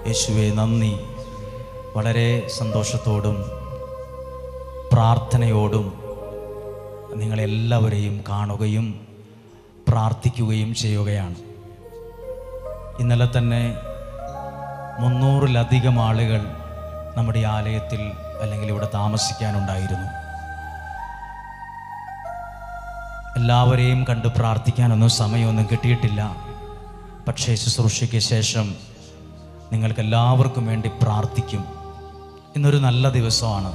യേശുവേ നന്ദി. വളരെ സന്തോഷത്തോടും പ്രാർത്ഥനയോടും നിങ്ങളെല്ലാവരെയും കാണുകയും പ്രാർത്ഥിക്കുകയും ചെയ്യുകയാണ്. ഇന്നലെ തന്നെ 300-ലധികം ആളുകൾ നമ്മുടെ ആലയത്തിൽ അല്ലെങ്കിൽ ഇവിടെ താമസിക്കാനുണ്ടായിരുന്നു. എല്ലാവരെയും കണ്ട് പ്രാർത്ഥിക്കാനൊന്നും സമയമൊന്നും കിട്ടിയിട്ടില്ല. പക്ഷേ ശുശ്രൂഷയ്ക്ക് ശേഷം നിങ്ങൾക്കെല്ലാവർക്കും വേണ്ടി പ്രാർത്ഥിക്കും. ഇന്നൊരു നല്ല ദിവസമാണ്.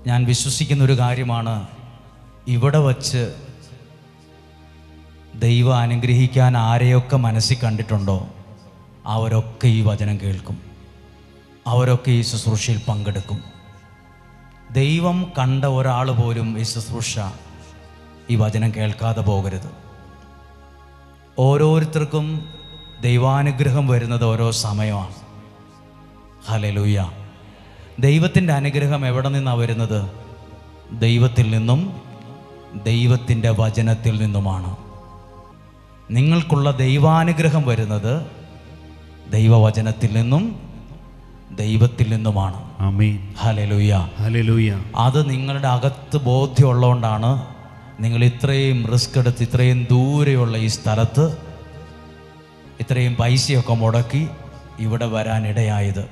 ഞാൻ വിശ്വസിക്കുന്നൊരു കാര്യമാണ്, ഇവിടെ വച്ച് ദൈവം അനുഗ്രഹിക്കാൻ ആരെയൊക്കെ മനസ്സിൽ കണ്ടിട്ടുണ്ടോ അവരൊക്കെ ഈ വചനം കേൾക്കും, അവരൊക്കെ ഈ ശുശ്രൂഷയിൽ പങ്കെടുക്കും. ദൈവം കണ്ട ഒരാൾ പോലും ഈ ശുശ്രൂഷ, ഈ വചനം കേൾക്കാതെ പോകരുത്. ഓരോരുത്തർക്കും ദൈവാനുഗ്രഹം വരുന്നത് ഓരോ സമയമാണ്. ഹല്ലേലൂയ. ദൈവത്തിൻ്റെ അനുഗ്രഹം എവിടെ നിന്നാണ് വരുന്നത്? ദൈവത്തിൽ നിന്നും ദൈവത്തിൻ്റെ വചനത്തിൽ നിന്നുമാണ്. നിങ്ങൾക്കുള്ള ദൈവാനുഗ്രഹം വരുന്നത് ദൈവവചനത്തിൽ നിന്നും ദൈവത്തിൽ നിന്നുമാണ്. ആമേൻ. ഹല്ലേലൂയ. ഹല്ലേലൂയ. അത് നിങ്ങളുടെ അകത്ത് ബോധ്യമുള്ളതുകൊണ്ടാണ് നിങ്ങൾ ഇത്രയും റിസ്ക് എടുത്ത് ഇത്രയും ദൂരെയുള്ള ഈ സ്ഥലത്ത് ഇത്രയും പൈസയൊക്കെ മുടക്കി ഇവിടെ വരാനിടയായത്.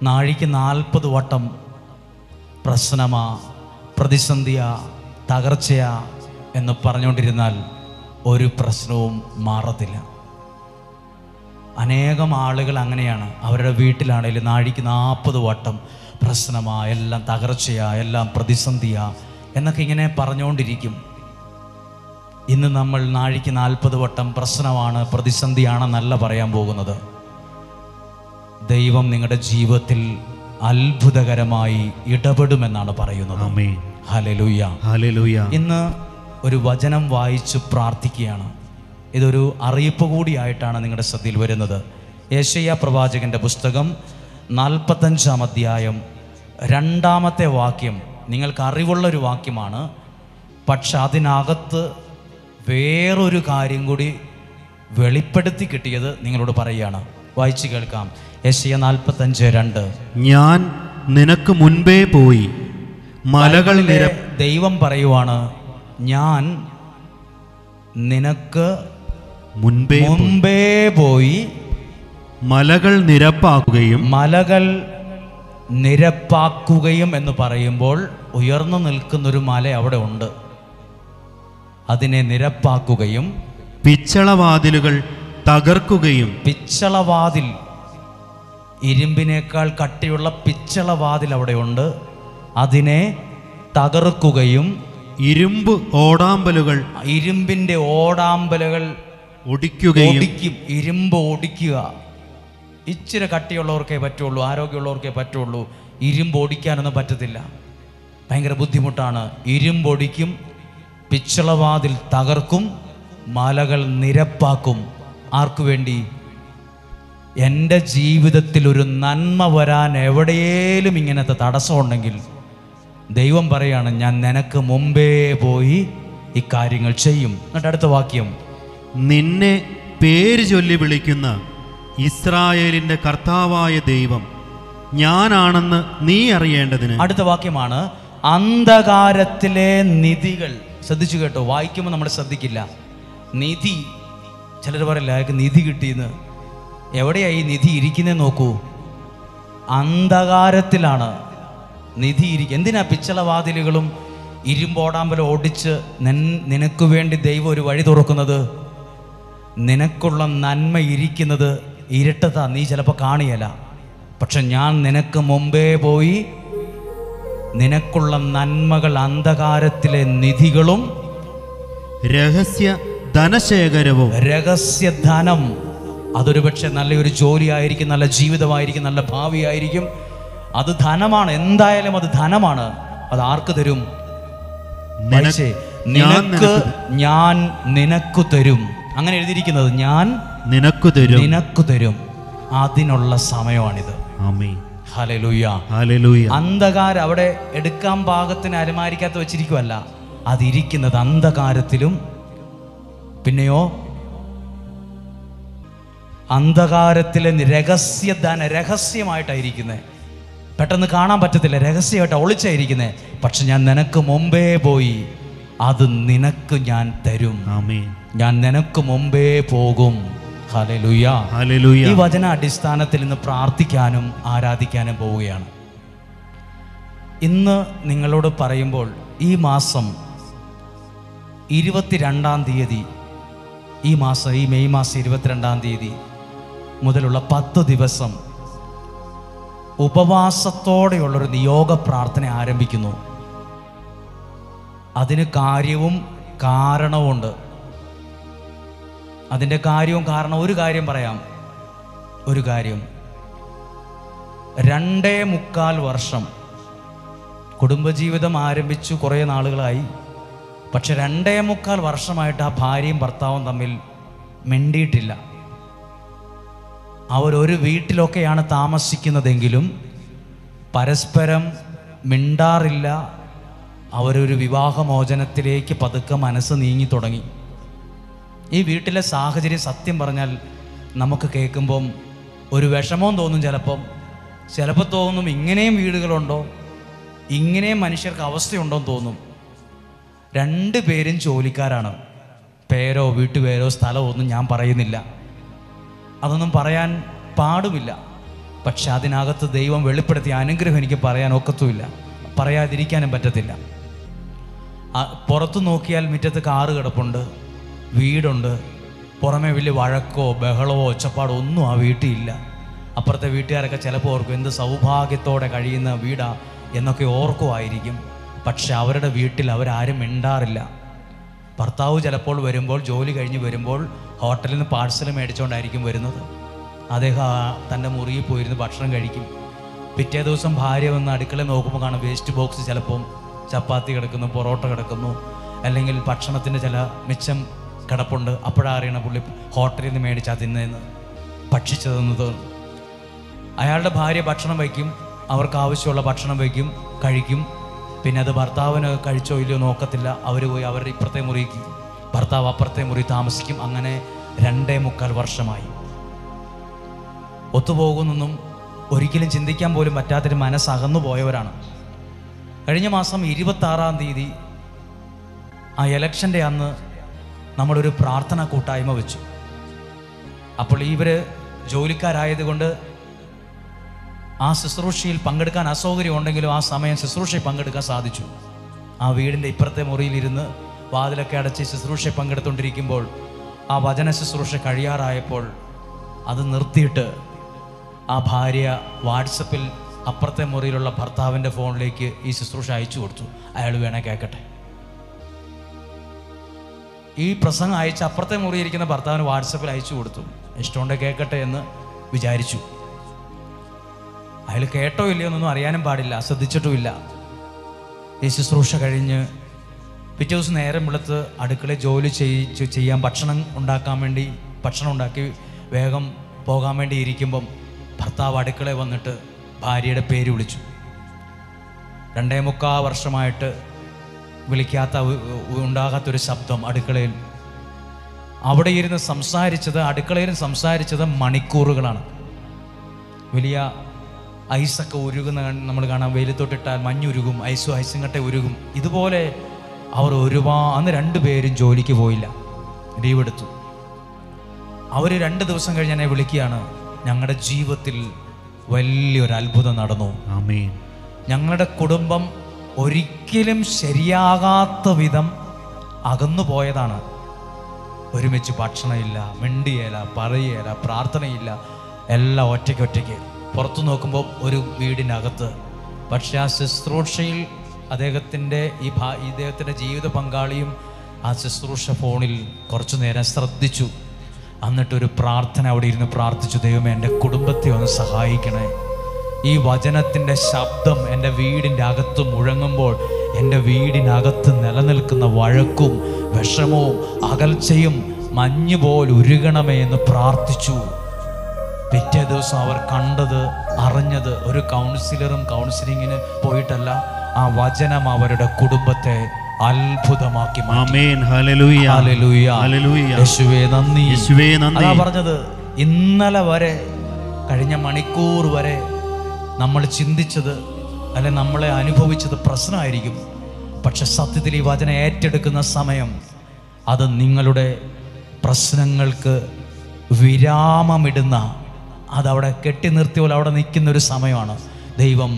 നാഴിക്ക് 40 വട്ടം പ്രശ്നമാ, പ്രതിസന്ധിയാ, തകർച്ചയാ എന്ന് പറഞ്ഞുകൊണ്ടിരുന്നാൽ ഒരു പ്രശ്നവും മാറത്തില്ല. അനേകം ആളുകൾ അങ്ങനെയാണ്. അവരുടെ വീട്ടിലാണെങ്കിലും നാഴിക്ക് 40 വട്ടം പ്രശ്നമാ, എല്ലാം തകർച്ചയാ, എല്ലാം പ്രതിസന്ധിയാ എന്നൊക്കെ ഇങ്ങനെ പറഞ്ഞുകൊണ്ടിരിക്കും. ഇന്ന് നമ്മൾ നാഴിക്ക് 40 വട്ടം പ്രശ്നമാണ്, പ്രതിസന്ധിയാണെന്നല്ല പറയാൻ പോകുന്നത്. ദൈവം നിങ്ങളുടെ ജീവിതത്തിൽ അത്ഭുതകരമായി ഇടപെടുമെന്നാണ് പറയുന്നത്. ആമേൻ. ഹല്ലേലൂയ. ഹല്ലേലൂയ. ഇന്ന് ഒരു വചനം വായിച്ചു പ്രാർത്ഥിക്കുകയാണ്. ഇതൊരു അറിയിപ്പ് കൂടിയായിട്ടാണ് നിങ്ങളുടെ ശ്രദ്ധയിൽ വരുന്നത്. യെശയ്യാ പ്രവാചകന്റെ പുസ്തകം 45-ാം അധ്യായം 2-ാമത്തെ വാക്യം നിങ്ങൾക്ക് അറിവുള്ളൊരു വാക്യമാണ്. പക്ഷെ അതിനകത്ത് വേറൊരു കാര്യം കൂടി വെളിപ്പെടുത്തി കിട്ടിയത് നിങ്ങളോട് പറയുകയാണ്. വായിച്ചു കേൾക്കാം. യെശയ്യാ 45:2. ഞാൻ നിനക്ക് മുൻപേ പോയി മലകൾ ദൈവം പറയുവാണ്, ഞാൻ നിനക്ക് മുൻപേ പോയി മലകൾ നിരപ്പാക്കുകയും എന്ന് പറയുമ്പോൾ ഉയർന്നു നിൽക്കുന്നൊരു മല അവിടെ ഉണ്ട്. അതിനെ നിരപ്പാക്കുകയും പിച്ചളവാതിലുകൾ തകർക്കുകയും. പിച്ചളവാതിൽ, ഇരുമ്പിനേക്കാൾ കട്ടിയുള്ള പിച്ചളവാതിൽ അവിടെ ഉണ്ട്. അതിനെ തകർക്കുകയും ഇരുമ്പ് ഓടാമ്പലുകൾ, ഇരുമ്പിന്റെ ഓടാമ്പലുകൾ ഒടിക്കുകയും. ഇരുമ്പ് ഒടിക്കുക ഇച്ചിരി കട്ടിയുള്ളവർക്കേ പറ്റുള്ളൂ, ആരോഗ്യമുള്ളവർക്കേ പറ്റുള്ളൂ. ഇരുമ്പ് ഓടിക്കാനൊന്നും പറ്റത്തില്ല, ഭയങ്കര ബുദ്ധിമുട്ടാണ്. ഇരുമ്പൊടിക്കും, പിച്ചളവാതിൽ തകർക്കും, മലകൾ നിരപ്പാക്കും. ആർക്കു വേണ്ടി? എൻ്റെ ജീവിതത്തിൽ ഒരു നന്മ വരാൻ എവിടെയേലും ഇങ്ങനത്തെ തടസ്സമുണ്ടെങ്കിൽ ദൈവം പറയാണ്, ഞാൻ നിനക്ക് മുമ്പേ പോയി ഇക്കാര്യങ്ങൾ ചെയ്യും. എന്നിട്ട് അടുത്ത വാക്യം, നിന്നെ പേര് ചൊല്ലി വിളിക്കുന്ന ഇസ്രായേലിന്റെ കർത്താവായ ദൈവം ഞാനാണെന്ന് നീ അറിയേണ്ടതിന്. അടുത്ത വാക്യമാണ്, അന്ധകാരത്തിലെ നിധികൾ. ശ്രദ്ധിച്ചു കേട്ടോ, വായിക്കുമ്പോൾ നമ്മൾ ശ്രദ്ധിക്കില്ല. നിധി, ചിലർ പറയില്ല അയാൾക്ക് നിധി കിട്ടിയെന്ന്. എവിടെയാ ഈ നിധി ഇരിക്കുന്നത് നോക്കൂ. അന്ധകാരത്തിലാണ് നിധി ഇരിക്കുക. എന്തിനാ പിച്ചളവാതിലുകളും ഇരുമ്പോടാമ്പലും ഓടിച്ച് നിനക്ക് വേണ്ടി ദൈവം ഒരു വഴി തുറക്കുന്നത്? നിനക്കുള്ള നന്മ ഇരിക്കുന്നത് ഇരുട്ടത്താ, നീ ചിലപ്പോൾ കാണിയല്ല. പക്ഷെ ഞാൻ നിനക്ക് മുമ്പേ പോയി നിനക്കുള്ള നന്മകൾ, അന്ധകാരത്തിലെ നിധികളും രഹസ്യ ധനശേഖരവും. രഹസ്യധനം, അതൊരു പക്ഷെ നല്ലൊരു ജോലിയായിരിക്കും, നല്ല ജീവിതമായിരിക്കും, നല്ല ഭാവിയായിരിക്കും. അത് ധനമാണ്, എന്തായാലും അത് ധനമാണ്. അത് ആർക്ക് തരും? ഞാൻ നിനക്ക് തരും. അങ്ങനെ എഴുതിയിരിക്കുന്നത്, ഞാൻ നിനക്ക് തരും. അതിനുള്ള സമയമാണിത്. ആമേൻ. ഹല്ലേലൂയ. ഹല്ലേലൂയ. അന്ധകാരം അവിടെ എടുക്കാൻ പാകത്തിന് അലമാരിക്കകത്ത് വെച്ചിരിക്കുവല്ല, അതിരിക്കുന്നത് അന്ധകാരത്തിലും പിന്നെയോ അന്ധകാരത്തിലെ രഹസ്യമായിട്ടായിരിക്കുന്നത്. പെട്ടെന്ന് കാണാൻ പറ്റത്തില്ല, രഹസ്യമായിട്ട് ഒളിച്ചായിരിക്കുന്നത്. പക്ഷെ ഞാൻ നിനക്ക് മുമ്പേ പോയി അത് നിനക്ക് ഞാൻ തരും. ഞാൻ നിനക്ക് മുമ്പേ പോകും. Hallelujah, hallelujah. ഈ വചന അടിസ്ഥാനത്തിൽ ഇന്ന് പ്രാർത്ഥിക്കാനും ആരാധിക്കാനും പോവുകയാണ്. ഇന്ന് നിങ്ങളോട് പറയുമ്പോൾ ഈ മാസം 22-ാം തീയതി, ഈ മെയ് മാസം 22-ാം തീയതി മുതലുള്ള 10 ദിവസം ഉപവാസത്തോടെയുള്ളൊരു നിയോഗ പ്രാർത്ഥന ആരംഭിക്കുന്നു. അതിന് കാര്യവും കാരണവുമുണ്ട്. അതിൻ്റെ കാര്യവും കാരണം ഒരു കാര്യം പറയാം. ഒരു കാര്യം, 2.25 വർഷം കുടുംബജീവിതം ആരംഭിച്ചു കുറേ നാളുകളായി. പക്ഷെ 2.25 വർഷമായിട്ട് ആ ഭാര്യയും ഭർത്താവും തമ്മിൽ മിണ്ടിയിട്ടില്ല. അവരൊരു വീട്ടിലൊക്കെയാണ് താമസിക്കുന്നതെങ്കിലും പരസ്പരം മിണ്ടാറില്ല. അവരൊരു വിവാഹമോചനത്തിലേക്ക് പതുക്കെ മനസ്സ് നീങ്ങി തുടങ്ങി. ഈ വീട്ടിലെ സാഹചര്യം സത്യം പറഞ്ഞാൽ നമുക്ക് കേൾക്കുമ്പം ഒരു വിഷമവും തോന്നും. ചിലപ്പോൾ തോന്നും ഇങ്ങനെയും വീടുകളുണ്ടോ, ഇങ്ങനെയും മനുഷ്യർക്ക് അവസ്ഥയുണ്ടോ എന്ന് തോന്നും. 2 പേരും ജോലിക്കാരാണ്. പേരോ വീട്ടുപേരോ സ്ഥലമോ ഒന്നും ഞാൻ പറയുന്നില്ല, അതൊന്നും പറയാൻ പാടുമില്ല. പക്ഷെ അതിനകത്ത് ദൈവം വെളിപ്പെടുത്തിയ അനുഗ്രഹം എനിക്ക് പറയാൻ ഒക്കത്തുമില്ല, പറയാതിരിക്കാനും പറ്റത്തില്ല. പുറത്തു നോക്കിയാൽ മുറ്റത്ത് കാറ് കിടപ്പുണ്ട്, വീടുണ്ട്. പുറമെ വലിയ വഴക്കോ ബഹളമോ ഒച്ചപ്പാടോ ഒന്നും ആ വീട്ടിലില്ല. അപ്പുറത്തെ വീട്ടുകാരൊക്കെ ചിലപ്പോൾ ഓർക്കും എന്ത് സൗഭാഗ്യത്തോടെ കഴിയുന്ന വീടാ എന്നൊക്കെ ഓർക്കുമായിരിക്കും. പക്ഷെ അവരുടെ വീട്ടിൽ അവരാരും മിണ്ടാറില്ല. ഭർത്താവ് ചിലപ്പോൾ വരുമ്പോൾ, ജോലി കഴിഞ്ഞ് വരുമ്പോൾ ഹോട്ടലിൽ നിന്ന് പാഴ്സൽ മേടിച്ചുകൊണ്ടായിരിക്കും വരുന്നത്. അദ്ദേഹം തൻ്റെ മുറിയിൽ പോയിരുന്ന് ഭക്ഷണം കഴിക്കും. പിറ്റേ ദിവസം ഭാര്യ വന്ന് അടുക്കളയിൽ നോക്കുമ്പോൾ കാണും വേസ്റ്റ് ബോക്സ് ചിലപ്പം ചപ്പാത്തി കിടക്കുന്നു, പൊറോട്ട കിടക്കുന്നു, അല്ലെങ്കിൽ ഭക്ഷണത്തിൻ്റെ ചില മിച്ചം കിടപ്പുണ്ട്. അപ്പോഴറിയണ പുള്ളി ഹോട്ടലിൽ നിന്ന് മേടിച്ചാൽ തിന്നതെന്ന്, ഭക്ഷിച്ചതെന്നത്. അയാളുടെ ഭാര്യ ഭക്ഷണം വയ്ക്കും, അവർക്ക് ആവശ്യമുള്ള ഭക്ഷണം വയ്ക്കും, കഴിക്കും. പിന്നെ അത് ഭർത്താവിന് കഴിച്ചോ ഇല്ലയോ നോക്കത്തില്ല. അവർ പോയി അവരുടെ ഇപ്പുറത്തെ മുറിക്ക്, ഭർത്താവ് അപ്പുറത്തെ മുറി താമസിക്കും. അങ്ങനെ 2.25 വർഷമായി. ഒത്തുപോകുന്നൊന്നും ഒരിക്കലും ചിന്തിക്കാൻ പോലും പറ്റാത്തൊരു മനസ്സകന്നു പോയവരാണ്. കഴിഞ്ഞ മാസം 26-ാം തീയതി ആ ഇലക്ഷൻ്റെ അന്ന് നമ്മളൊരു പ്രാർത്ഥന കൂട്ടായ്മ വെച്ചു. അപ്പോൾ ഇവർ ജോലിക്കാരായതുകൊണ്ട് ആ ശുശ്രൂഷയിൽ പങ്കെടുക്കാൻ അസൗകര്യം ഉണ്ടെങ്കിലും ആ സമയം ശുശ്രൂഷയിൽ പങ്കെടുക്കാൻ സാധിച്ചു. ആ വീടിൻ്റെ ഇപ്പുറത്തെ മുറിയിലിരുന്ന് വാതിലൊക്കെ അടച്ച് ശുശ്രൂഷയിൽ പങ്കെടുത്തുകൊണ്ടിരിക്കുമ്പോൾ ആ വചന ശുശ്രൂഷ കഴിയാറായപ്പോൾ അത് നിർത്തിയിട്ട് ആ ഭാര്യ വാട്സപ്പിൽ അപ്പുറത്തെ മുറിയിലുള്ള ഭർത്താവിൻ്റെ ഫോണിലേക്ക് ഈ ശുശ്രൂഷ അയച്ചു കൊടുത്തു. അയാൾ വേണേ കേൾക്കട്ടെ. ഈ പ്രസംഗം അയച്ച് അപ്പുറത്തെ മുറിയിരിക്കുന്ന ഭർത്താവിന് വാട്സപ്പിൽ അയച്ചു കൊടുത്തു. ഇഷ്ടമുണ്ടെ കേൾക്കട്ടെ എന്ന് വിചാരിച്ചു. അയാൾ കേട്ടോ ഇല്ലയോ എന്നൊന്നും അറിയാനും പാടില്ല, ശ്രദ്ധിച്ചിട്ടുമില്ല. ഈ ശുശ്രൂഷ കഴിഞ്ഞ് പിറ്റേ ദിവസം നേരം വെളുത്ത് അടുക്കളയിൽ ജോലി ചെയ്യാൻ ഭക്ഷണം ഉണ്ടാക്കി വേഗം പോകാൻ വേണ്ടി ഇരിക്കുമ്പം ഭർത്താവ് അടുക്കളയിൽ വന്നിട്ട് ഭാര്യയുടെ പേര് വിളിച്ചു. 2.25 വർഷമായിട്ട് ഉണ്ടാകാത്തൊരു ശബ്ദം അടുക്കളയിൽ. അവിടെ ഇരുന്ന് അടുക്കളയിൽ സംസാരിച്ചത് മണിക്കൂറുകളാണ്. വലിയ ഐസൊക്കെ ഉരുകുന്ന നമ്മൾ കാണാം. വെയിലത്തോട്ടിട്ടാൽ മഞ്ഞുരുകും, ഐസും കട്ട ഉരുകും. ഇതുപോലെ അവർ അന്ന് 2 പേരും ജോലിക്ക് പോയില്ല, ലീവ് എടുത്തു. അവർ 2 ദിവസം കഴിഞ്ഞ് എന്നെ വിളിക്കുകയാണ്, ഞങ്ങളുടെ ജീവിതത്തിൽ വലിയൊരു അത്ഭുതം നടന്നു. ആമേൻ. ഞങ്ങളുടെ കുടുംബം ഒരിക്കലും ശരിയാകാത്ത വിധം അകന്നു പോയതാണ്. ഒരുമിച്ച് ഭക്ഷണമില്ല, മിണ്ടിയേല, പറയേല, പ്രാർത്ഥനയില്ല, എല്ലാം ഒറ്റയ്ക്ക്. പുറത്തു നോക്കുമ്പോൾ ഒരു വീടിനകത്ത്. പക്ഷെ ആ ശുശ്രൂഷയിൽ ഇദ്ദേഹത്തിൻ്റെ ജീവിത പങ്കാളിയും ആ ശുശ്രൂഷ ഫോണിൽ കുറച്ചു നേരം ശ്രദ്ധിച്ചു. എന്നിട്ടൊരു പ്രാർത്ഥന അവിടെ ഇരുന്ന് പ്രാർത്ഥിച്ചു, ദൈവമേ എൻ്റെ കുടുംബത്തെ ഒന്ന് സഹായിക്കണേ. ഈ വചനത്തിൻ്റെ ശബ്ദം എൻ്റെ വീടിൻ്റെ അകത്ത് മുഴങ്ങുമ്പോൾ എൻ്റെ വീടിനകത്ത് നിലനിൽക്കുന്ന വഴക്കും വിഷമവും അകൽച്ചയും മഞ്ഞുപോലെ ഉരുകണമേ എന്ന് പ്രാർത്ഥിച്ചു. പിറ്റേ ദിവസം അവർ കണ്ടത്, അറിഞ്ഞത് ഒരു കൗൺസിലിങ്ങിന് പോയിട്ടല്ല, ആ വചനം അവരുടെ കുടുംബത്തെ അത്ഭുതമാക്കി. ആമേൻ. ഹല്ലേലൂയ. ഹല്ലേലൂയ. ഹല്ലേലൂയ. യേശുവേ നന്ദി. യേശുവേ നന്ദി. അതാ പറഞ്ഞത്, ഇന്നലെ വരെ, കഴിഞ്ഞ മണിക്കൂർ വരെ നമ്മൾ ചിന്തിച്ചത് അല്ലെ നമ്മളെ അനുഭവിച്ചത് പ്രശ്നമായിരിക്കും. പക്ഷെ സത്യത്തിൽ ഈ വചനം ഏറ്റെടുക്കുന്ന സമയം അത് നിങ്ങളുടെ പ്രശ്നങ്ങൾക്ക് വിരാമമിടുന്ന, അതവിടെ കെട്ടി നിർത്തി പോലെ അവിടെ നിൽക്കുന്നൊരു സമയമാണ്. ദൈവം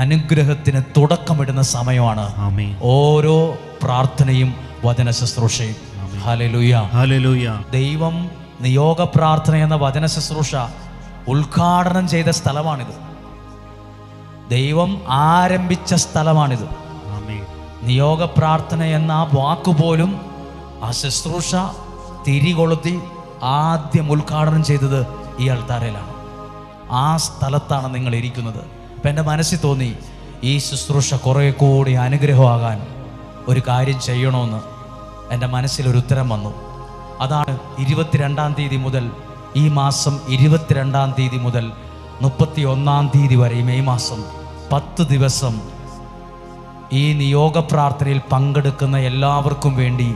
അനുഗ്രഹത്തിന് തുടക്കമിടുന്ന സമയമാണ് ഓരോ പ്രാർത്ഥനയും വചന ശുശ്രൂഷയും. Hallelujah, hallelujah. ദൈവം നിയോഗ പ്രാർത്ഥന എന്ന വചന ശുശ്രൂഷ ഉദ്ഘാടനം ചെയ്ത സ്ഥലമാണിത്. ദൈവം ആരംഭിച്ച സ്ഥലമാണിത്. നിയോഗ പ്രാർത്ഥന എന്ന ആ വാക്കുപോലും, ആ ശുശ്രൂഷ തിരികൊളുത്തി ആദ്യം ഉദ്ഘാടനം ചെയ്തത് ഈ അൾത്താരയിലാണ്. ആ സ്ഥലത്താണ് നിങ്ങൾ ഇരിക്കുന്നത്. അപ്പം എൻ്റെ മനസ്സിൽ തോന്നി, ഈ ശുശ്രൂഷ കുറേ കൂടി അനുഗ്രഹമാകാൻ ഒരു കാര്യം ചെയ്യണമെന്ന് എൻ്റെ മനസ്സിലൊരു ഉത്തരം വന്നു. അതാണ് 22-ാം തീയതി മുതൽ, ഈ മാസം 22-ാം തീയതി മുതൽ 31-ാം തീയതി വരെ, ഈ മെയ് മാസം 10 ദിവസം ഈ നിയോഗ പ്രാർത്ഥനയിൽ പങ്കെടുക്കുന്ന എല്ലാവർക്കും വേണ്ടി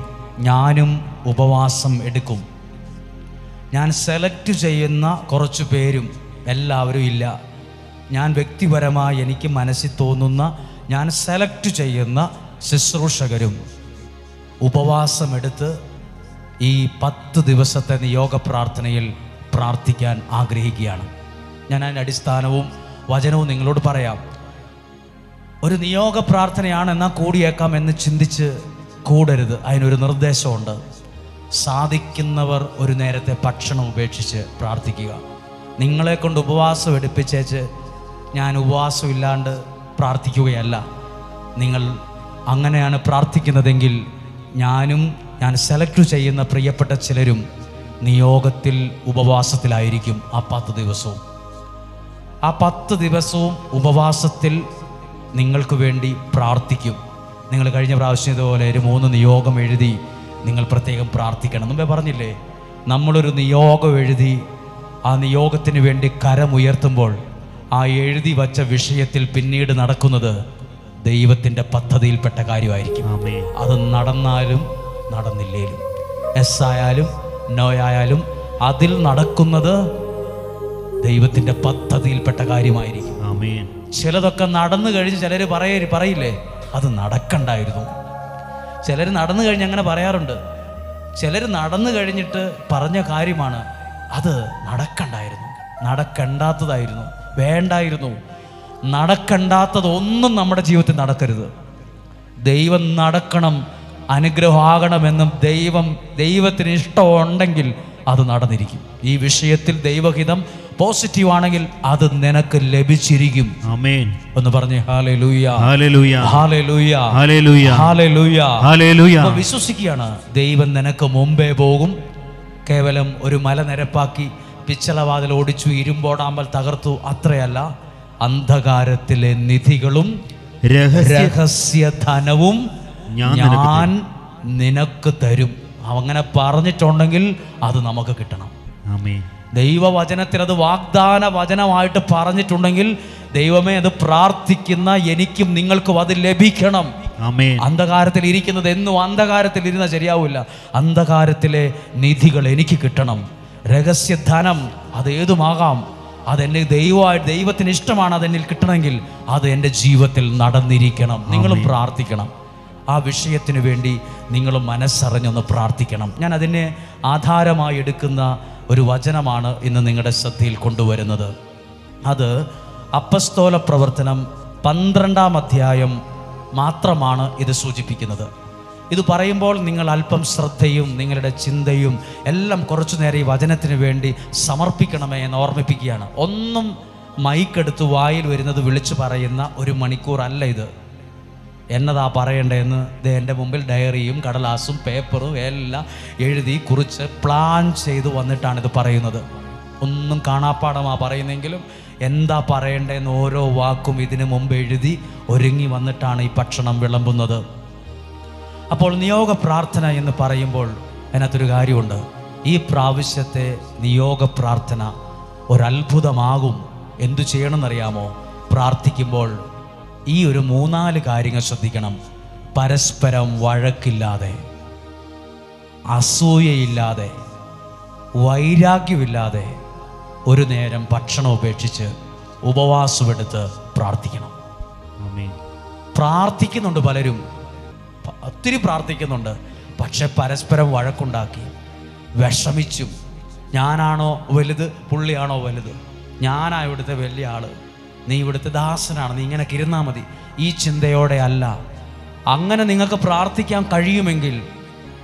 ഞാനും ഉപവാസം എടുക്കും. ഞാൻ സെലക്ട് ചെയ്യുന്ന കുറച്ച് പേരും എല്ലാവരും ഇല്ല. ഞാൻ വ്യക്തിപരമായി എനിക്ക് മനസ്സിൽ തോന്നുന്ന, ഞാൻ സെലക്ട് ചെയ്യുന്ന ശുശ്രൂഷകരും ഉപവാസമെടുത്ത് ഈ 10 ദിവസത്തെ നിയോഗ പ്രാർത്ഥനയിൽ പ്രാർത്ഥിക്കാൻ ആഗ്രഹിക്കുകയാണ്. ഞാൻ അതിൻ്റെ അടിസ്ഥാനവും വചനവും നിങ്ങളോട് പറയാം. ഒരു നിയോഗ പ്രാർത്ഥനയാണെന്നാൽ കൂടിയേക്കാം എന്ന് ചിന്തിച്ച് കൂടരുത്. അതിനൊരു നിർദ്ദേശമുണ്ട്. സാധിക്കുന്നവർ ഒരു നേരത്തെ ഭക്ഷണം ഉപേക്ഷിച്ച് പ്രാർത്ഥിക്കുക. നിങ്ങളെ കൊണ്ട് ഉപവാസം എടുപ്പിച്ചേച്ച് ഞാൻ ഉപവാസം ഇല്ലാണ്ട് പ്രാർത്ഥിക്കുകയല്ല. നിങ്ങൾ അങ്ങനെയാണ് പ്രാർത്ഥിക്കുന്നതെങ്കിൽ ഞാൻ സെലക്ട് ചെയ്യുന്ന പ്രിയപ്പെട്ട ചിലരും നിയോഗത്തിൽ ഉപവാസത്തിലായിരിക്കും ആ 10 ദിവസവും. ആ 10 ദിവസവും ഉപവാസത്തിൽ നിങ്ങൾക്ക് വേണ്ടി പ്രാർത്ഥിക്കും. നിങ്ങൾ കഴിഞ്ഞ പ്രാവശ്യം ഇതുപോലെ ഒരു 3 നിയോഗം എഴുതി നിങ്ങൾ പ്രത്യേകം പ്രാർത്ഥിക്കണം. മുമ്പേ പറഞ്ഞില്ലേ, നമ്മളൊരു നിയോഗം എഴുതി ആ നിയോഗത്തിന് വേണ്ടി കരമുയർത്തുമ്പോൾ ആ എഴുതി വച്ച വിഷയത്തിൽ പിന്നീട് നടക്കുന്നത് ദൈവത്തിൻ്റെ പദ്ധതിയിൽപ്പെട്ട കാര്യമായിരിക്കും. അത് നടന്നാലും നടന്നില്ലേലും, എസ് ആയാലും നോ ആയാലും, അതിൽ നടക്കുന്നത് ദൈവത്തിൻ്റെ പദ്ധതിയിൽപ്പെട്ട കാര്യമായിരിക്കും. ചിലതൊക്കെ നടന്നു കഴിഞ്ഞ് ചിലർ പറയില്ലേ, അത് നടക്കണ്ടായിരുന്നു. ചിലർ നടന്നു കഴിഞ്ഞ് അങ്ങനെ പറയാറുണ്ട്. ചിലർ നടന്നു കഴിഞ്ഞിട്ട് പറഞ്ഞ കാര്യമാണ്, അത് നടക്കണ്ടായിരുന്നു, നടക്കണ്ടാത്തതായിരുന്നു, വേണ്ടായിരുന്നു. നടക്കണ്ടാത്തതൊന്നും നമ്മുടെ ജീവിതത്തിൽ നടക്കരുത്. ദൈവം നടക്കണം, അനുഗ്രഹമാകണമെന്നും ദൈവത്തിന് ഇഷ്ടമുണ്ടെങ്കിൽ അത് നടന്നിരിക്കും. ഈ വിഷയത്തിൽ ദൈവഹിതം പോസിറ്റീവാണെങ്കിൽ അത് നിനക്ക് ലഭിച്ചിരിക്കും. ആമേൻ. ഒന്ന് പറഞ്ഞേ hallelujah, hallelujah, hallelujah, hallelujah, hallelujah, hallelujah. വിശ്വസിക്കുകയാണ്, ദൈവം നിനക്ക് മുമ്പേ പോകും. കേവലം ഒരു മല നിരപ്പാക്കി പിച്ചളവാതിൽ ഓടിച്ചു, ഇരുമ്പോടാമ്പൽ തകർത്തു, അത്രയല്ല, അന്ധകാരത്തിലെ നിധികളും രഹസ്യധനവും ഞാൻ നിനക്ക് തരും. അങ്ങനെ പറഞ്ഞിട്ടുണ്ടെങ്കിൽ അത് നമുക്ക് കിട്ടണം. ദൈവവചനത്തിൽ അത് വാഗ്ദാന വചനമായിട്ട് പറഞ്ഞിട്ടുണ്ടെങ്കിൽ, ദൈവമേ, അത് പ്രാർത്ഥിക്കുന്ന എനിക്കും നിങ്ങൾക്കും അത് ലഭിക്കണം. അന്ധകാരത്തിൽ ഇരിക്കുന്നത് എന്നും അന്ധകാരത്തിൽ ഇരുന്നാൽ ശരിയാവില്ല. അന്ധകാരത്തിലെ നിധികൾ എനിക്ക് കിട്ടണം. രഹസ്യധനം അതേതുമാകാം, അതെന്നെ ദൈവത്തിന് ഇഷ്ടമാണ്. അതെന്നിൽ കിട്ടണമെങ്കിൽ അത് എൻ്റെ ജീവിതത്തിൽ നടന്നിരിക്കണം. നിങ്ങളും പ്രാർത്ഥിക്കണം. ആ വിഷയത്തിന് വേണ്ടി നിങ്ങൾ മനസ്സറിഞ്ഞൊന്ന് പ്രാർത്ഥിക്കണം. ഞാൻ അതിനെ ആധാരമായി എടുക്കുന്ന ഒരു വചനമാണ് ഇന്ന് നിങ്ങളുടെ ശ്രദ്ധയിൽ കൊണ്ടുവരുന്നത്. അത് അപ്പസ്തോല പ്രവർത്തനം 12-ാം അധ്യായം മാത്രമാണ് ഇത് സൂചിപ്പിക്കുന്നത്. ഇത് പറയുമ്പോൾ നിങ്ങൾ അല്പം ശ്രദ്ധയും നിങ്ങളുടെ ചിന്തയും എല്ലാം കുറച്ചു നേരം ഈ വചനത്തിന് വേണ്ടി സമർപ്പിക്കണമേ എന്ന് ഓർമ്മിപ്പിക്കുകയാണ്. ഒന്നും മൈക്കെടുത്ത് വായിൽ വരുന്നത് വിളിച്ചു പറയുന്ന 1 മണിക്കൂർ അല്ല ഇത്. എന്നതാ പറയണ്ടതെന്ന് എൻ്റെ മുമ്പിൽ ഡയറിയും കടലാസും പേപ്പറും എല്ലാം എഴുതി കുറിച്ച് പ്ലാൻ ചെയ്ത് വന്നിട്ടാണിത് പറയുന്നത്. ഒന്നും കാണാപ്പാടമാ പറയുന്നെങ്കിലും എന്താ പറയേണ്ടതെന്ന് ഓരോ വാക്കും ഇതിനു മുമ്പ് എഴുതി ഒരുങ്ങി വന്നിട്ടാണ് ഈ ഭക്ഷണം വിളമ്പുന്നത്. അപ്പോൾ നിയോഗ പ്രാർത്ഥന എന്ന് പറയുമ്പോൾ അതിനകത്തൊരു കാര്യമുണ്ട്. ഈ പ്രാവശ്യത്തെ നിയോഗ പ്രാർത്ഥന ഒരത്ഭുതമാകും. എന്തു ചെയ്യണമെന്നറിയാമോ? പ്രാർത്ഥിക്കുമ്പോൾ ഈ ഒരു 3-4 കാര്യങ്ങൾ ശ്രദ്ധിക്കണം. പരസ്പരം വഴക്കില്ലാതെ, അസൂയയില്ലാതെ, വൈരാഗ്യമില്ലാതെ ഒരു നേരം ഭക്ഷണം ഉപേക്ഷിച്ച് ഉപവാസമെടുത്ത് പ്രാർത്ഥിക്കണം. ആമേൻ. പ്രാർത്ഥിക്കുന്നുണ്ട് പലരും, ഒത്തിരി പ്രാർത്ഥിക്കുന്നുണ്ട്. പക്ഷെ പരസ്പരം വഴക്കുണ്ടാക്കി വിഷമിച്ചും, ഞാനാണോ വലുത് പുള്ളിയാണോ വലുത്, ഞാനാ ഇവിടുത്തെ വലിയ ആള്, നീ ഇവിടുത്തെ ദാസനാണ്, നീ ഇങ്ങനെ ഇരുന്നാൽ മതി, ഈ ചിന്തയോടെ അല്ല. അങ്ങനെ നിങ്ങൾക്ക് പ്രാർത്ഥിക്കാൻ കഴിയുമെങ്കിൽ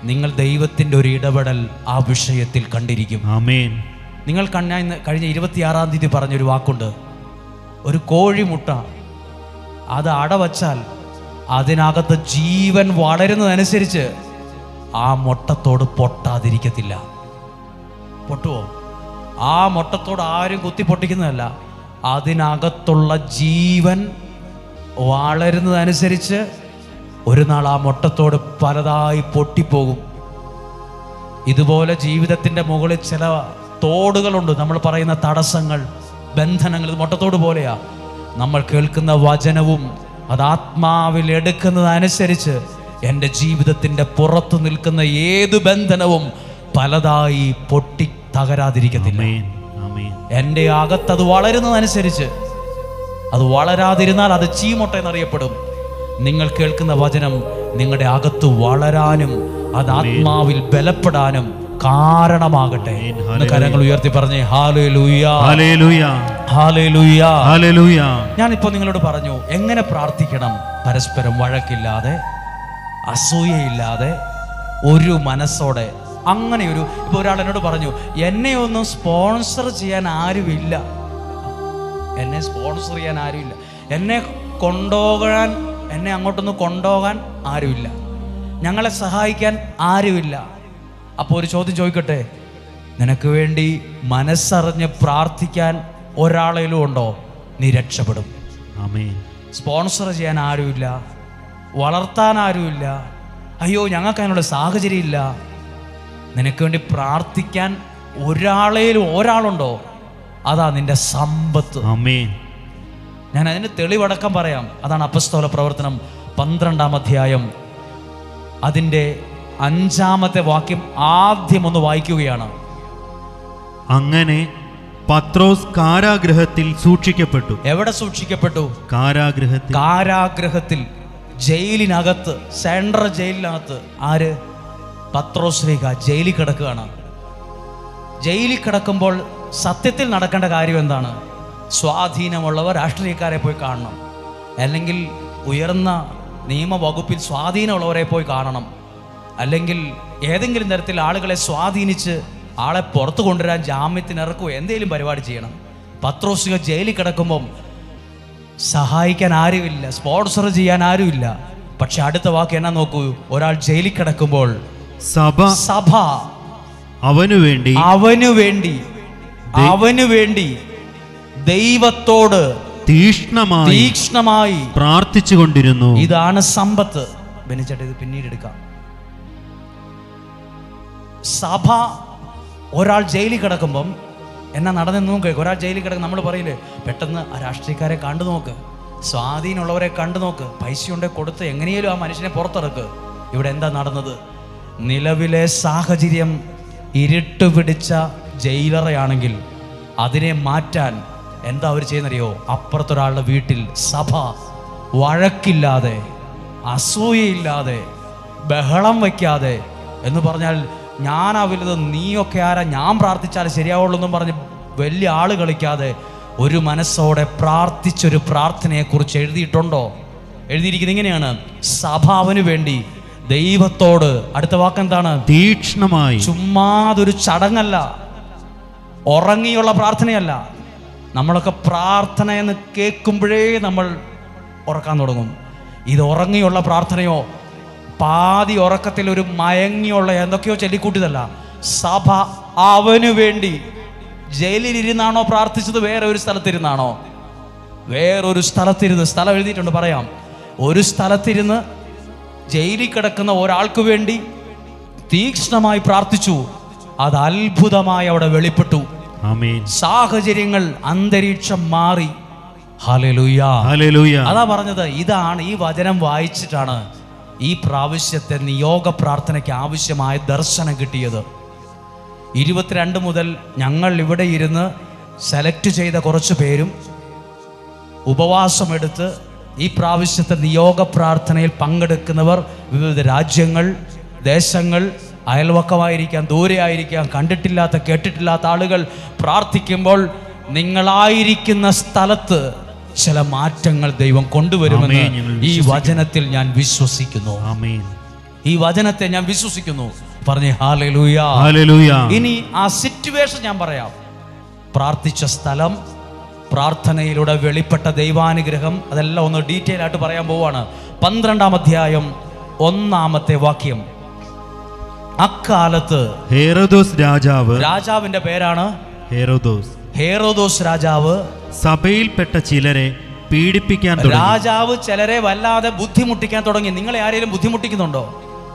നിങ്ങൾ ദൈവത്തിൻ്റെ ഒരു ഇടപെടൽ ആ വിഷയത്തിൽ കണ്ടിരിക്കും. ആമേൻ. നിങ്ങൾ കഴിഞ്ഞ 26-ാം തീയതി പറഞ്ഞൊരു വാക്കുണ്ട്, ഒരു കോഴിമുട്ട അത് അടവച്ചാൽ അതിനകത്ത് ജീവൻ വളരുന്നതനുസരിച്ച് ആ മുട്ടത്തോട് പൊട്ടാതിരിക്കത്തില്ല. പൊട്ടുവോ? ആ മുട്ടത്തോട് ആരും കുത്തി പൊട്ടിക്കുന്നതല്ല, അതിനകത്തുള്ള ജീവൻ വളരുന്നതനുസരിച്ച് ഒരു നാൾ ആ മുട്ടത്തോട് പലതായി പൊട്ടിപ്പോകും. ഇതുപോലെ ജീവിതത്തിൻ്റെ മുകളിൽ ചില തോടുകളുണ്ട്, നമ്മൾ പറയുന്ന തടസ്സങ്ങൾ, ബന്ധനങ്ങൾ. ഇത് മുട്ടത്തോട് പോലെയാ. നമ്മൾ കേൾക്കുന്ന വചനവും അത് ആത്മാവിൽ എടുക്കുന്നതനുസരിച്ച് എൻ്റെ ജീവിതത്തിൻ്റെ പുറത്തു നിൽക്കുന്ന ഏത് ബന്ധനവും പലതായി പൊട്ടി തകരാതിരിക്കത്തില്ല. എൻ്റെ അകത്തത് വളരുന്നതനുസരിച്ച്, അത് വളരാതിരുന്നാൽ അത് ചീമുട്ട എന്നറിയപ്പെടും. നിങ്ങൾ കേൾക്കുന്ന വചനം നിങ്ങളുടെ അകത്ത് വളരാനും അത് ആത്മാവിൽ ബലപ്പെടാനും കാരണമാകട്ടെ. കരങ്ങൾ ഉയർത്തി പറഞ്ഞേ ഹല്ലേലൂയ, ഹല്ലേലൂയ, ഹല്ലേലൂയ, ഹല്ലേലൂയ. ഞാനിപ്പോൾ നിങ്ങളോട് പറഞ്ഞു എങ്ങനെ പ്രാർത്ഥിക്കണം. പരസ്പരം വഴക്കില്ലാതെ, അസൂയയില്ലാതെ, ഒരു മനസ്സോടെ. അങ്ങനെ ഇപ്പോൾ ഒരാൾ എന്നോട് പറഞ്ഞു, എന്നെ ഒന്നും സ്പോൺസർ ചെയ്യാൻ ആരുമില്ല, എന്നെ സ്പോൺസർ ചെയ്യാൻ ആരുമില്ല, എന്നെ കൊണ്ടുപോകാൻ, എന്നെ അങ്ങോട്ടൊന്ന് കൊണ്ടുപോകാൻ ആരുമില്ല, ഞങ്ങളെ സഹായിക്കാൻ ആരുമില്ല. അപ്പോൾ ഒരു ചോദ്യം ചോദിക്കട്ടെ, നിനക്ക് വേണ്ടി മനസ്സറിഞ്ഞ് പ്രാർത്ഥിക്കാൻ ഒരാളേലും ഉണ്ടോ? നീ രക്ഷപ്പെടും. ആമേൻ. സ്പോൺസർ ചെയ്യാൻ ആരുമില്ല, വളർത്താൻ ആരുമില്ല, അയ്യോ ഞങ്ങൾക്ക് അതിനുള്ള സാഹചര്യം ഇല്ല. നിനക്ക് വേണ്ടി പ്രാർത്ഥിക്കാൻ ഒരാളുണ്ടോ? അതാ നിന്റെ സമ്പത്ത്. ആമേൻ. ഞാൻ അതിന് തെളിവടക്കം പറയാം. അതാണ് അപ്പസ്തോല പ്രവർത്തനം 12-ാം അധ്യായം അതിൻ്റെ 5-ാമത്തെ വാക്യം ആദ്യം ഒന്ന് വായിക്കുകയാണ്. അങ്ങനെ പത്രോസ് കാരാഗൃഹത്തിൽ സൂക്ഷിക്കപ്പെട്ടു. എവിടെ സൂക്ഷിക്കപ്പെട്ടു? കാരാഗൃഹത്തിൽ. കാരാഗൃഹത്തിൽ, ജയിലിനകത്ത്, സെൻട്രൽ ജയിലിനകത്ത്. ആര്? പത്രോസ് ശ്ലീഹ ജയിലിൽ കിടക്കുകയാണ്. ജയിലിൽ കിടക്കുമ്പോൾ സത്യത്തിൽ നടക്കേണ്ട കാര്യം എന്താണ്? സ്വാധീനമുള്ളവർ രാഷ്ട്രീയക്കാരെ പോയി കാണണം, അല്ലെങ്കിൽ ഉയർന്ന നിയമവകുപ്പിൽ സ്വാധീനമുള്ളവരെ പോയി കാണണം, അല്ലെങ്കിൽ ഏതെങ്കിലും തരത്തിൽ ആളുകളെ സ്വാധീനിച്ച് ആളെ പുറത്തു കൊണ്ടുവരാൻ ജാമ്യത്തിനിറക്കുകയോ എന്തെങ്കിലും പരിപാടി ചെയ്യണം. പത്രോസ് ജയിലിൽ കിടക്കുമ്പം സഹായിക്കാൻ ആരുമില്ല, സ്പോൺസർ ചെയ്യാൻ ആരുമില്ല. പക്ഷെ അടുത്ത വാക്ക് എന്നാ നോക്കൂ, ഒരാൾ ജയിലിൽ കിടക്കുമ്പോൾ സഭ അവനു വേണ്ടി ദൈവത്തോട് തീക്ഷ്ണമായി പ്രാർത്ഥിച്ചുകൊണ്ടിരുന്നു. ഇതാണ് സമ്പത്ത്. ബെനിച്ചേട്ടാ ഇത് പിന്നീട് എടുക്കാം. സഭ ഒരാൾ ജയിലിൽ കിടക്കുമ്പം എന്നാ നടന്നെന്ന് നോക്ക്. ഒരാൾ ജയിലിൽ കിടക്കും, നമ്മൾ പറയില്ലേ, പെട്ടെന്ന് ആ രാഷ്ട്രീയക്കാരെ കണ്ടു നോക്ക്, സ്വാധീനമുള്ളവരെ കണ്ടു നോക്ക്, പൈസ ഉണ്ടെ കൊടുത്ത് എങ്ങനെയും ആ മനുഷ്യനെ പുറത്തിറക്ക്. ഇവിടെ എന്താ നടന്നത്? നിലവിലെ സാഹചര്യം ഇരുട്ട് പിടിച്ച ജയിലറയാണെങ്കിൽ അതിനെ മാറ്റാൻ എന്താ അവർ ചെയ്യുന്നറിയോ? അപ്പുറത്തൊരാളുടെ വീട്ടിൽ സഭ വഴക്കില്ലാതെ, അസൂയയില്ലാതെ, ബഹളം വയ്ക്കാതെ, എന്ന് പറഞ്ഞാൽ ഞാനാ വലുത്, നീയൊക്കെ ആരാ, ഞാൻ പ്രാർത്ഥിച്ചാൽ ശരിയാവുള്ളൂ എന്നും പറഞ്ഞ് വലിയ ആള് കളിക്കാതെ ഒരു മനസ്സോടെ പ്രാർത്ഥിച്ചൊരു പ്രാർത്ഥനയെക്കുറിച്ച് എഴുതിയിട്ടുണ്ടോ? എഴുതിയിരിക്കുന്നത് ഇങ്ങനെയാണ്, സഭ അവന് വേണ്ടി ദൈവത്തോട്, അടുത്ത വാക്കെന്താണ്? തീക്ഷ്ണമായി. ചുമ്മാതൊരു ചടങ്ങല്ല, ഉറങ്ങിയുള്ള പ്രാർത്ഥനയല്ല. നമ്മളൊക്കെ പ്രാർത്ഥന എന്ന് കേൾക്കുമ്പോഴേ നമ്മൾ ഉറക്കാൻ തുടങ്ങും. ഇത് ഉറങ്ങിയുള്ള പ്രാർത്ഥനയോ പാതി ഉറക്കത്തിൽ ഒരു മയങ്ങിയുള്ള എന്തൊക്കെയോ ചൊല്ലിക്കൂട്ടിയതല്ല. സഭ അവനു വേണ്ടി ജയിലിലിരുന്നാണോ പ്രാർത്ഥിച്ചത്? വേറെ ഒരു സ്ഥലത്തിരുന്നാണോ? വേറൊരു സ്ഥലത്തിരുന്ന്, സ്ഥലം എഴുതിയിട്ടുണ്ട്, പറയാം. ഒരു സ്ഥലത്തിരുന്ന് ജയിലിൽ കിടക്കുന്ന ഒരാൾക്ക് വേണ്ടി തീക്ഷ്ണമായി പ്രാർത്ഥിച്ചു. അത് അത്ഭുതമായി അവിടെ വെളിപ്പെട്ടു. ആമേൻ. സാഹചര്യങ്ങൾ, അന്തരീക്ഷം മാറി. Hallelujah, hallelujah. അതാ പറഞ്ഞത്. ഇതാണ്, ഈ വചനം വായിച്ചിട്ടാണ് ഈ പ്രാവശ്യത്തെ നിയോഗ പ്രാർത്ഥനയ്ക്ക് ആവശ്യമായ ദർശനം കിട്ടിയത്. 22 മുതൽ ഞങ്ങൾ ഇവിടെ ഇരുന്ന് സെലക്ട് ചെയ്ത കുറച്ച് പേരും ഉപവാസമെടുത്ത് ഈ പ്രാവശ്യത്തെ നിയോഗ പ്രാർത്ഥനയിൽ പങ്കെടുക്കുന്നവർ വിവിധ രാജ്യങ്ങൾ, ദേശങ്ങൾ, അയൽവക്കമായിരിക്കാം, ദൂരെ ആയിരിക്കാം, കണ്ടിട്ടില്ലാത്ത കേട്ടിട്ടില്ലാത്ത ആളുകൾ പ്രാർത്ഥിക്കുമ്പോൾ നിങ്ങളായിരിക്കുന്ന സ്ഥലത്ത് ചില മാറ്റങ്ങൾ ദൈവം കൊണ്ടുവരുമെന്ന് ഈ വചനത്തിൽ ഞാൻ വിശ്വസിക്കുന്നു. ഈ വചനത്തെ ഞാൻ വിശ്വസിക്കുന്നു. പറഞ്ഞേ ഹല്ലേലൂയ. ഇനി ആ സിറ്റുവേഷൻ ഞാൻ പറയാം. പ്രാർത്ഥിച്ച സ്ഥലം, പ്രാർത്ഥനയിലൂടെ വെളിപ്പെട്ട ദൈവാനുഗ്രഹം, അതെല്ലാം ഒന്ന് ഡീറ്റെയിൽ ആയിട്ട് പറയാൻ പോവാണ്. 12-ാം അധ്യായം 1-ാമത്തെ വാക്യം. അക്കാലത്ത് ഹെരോദോസ് രാജാവ്, രാജാവിന്റെ പേരാണ് ഹെരോദോസ് രാജാവ്, സഭയിൽപ്പെട്ട ചിലരെ പീഡിപ്പിക്കാൻ തുടങ്ങി. രാജാവ് ചിലരെ വല്ലാതെ ബുദ്ധിമുട്ടിക്കാൻ തുടങ്ങി. നിങ്ങളെ ആരെങ്കിലും ബുദ്ധിമുട്ടിക്കുന്നുണ്ടോ?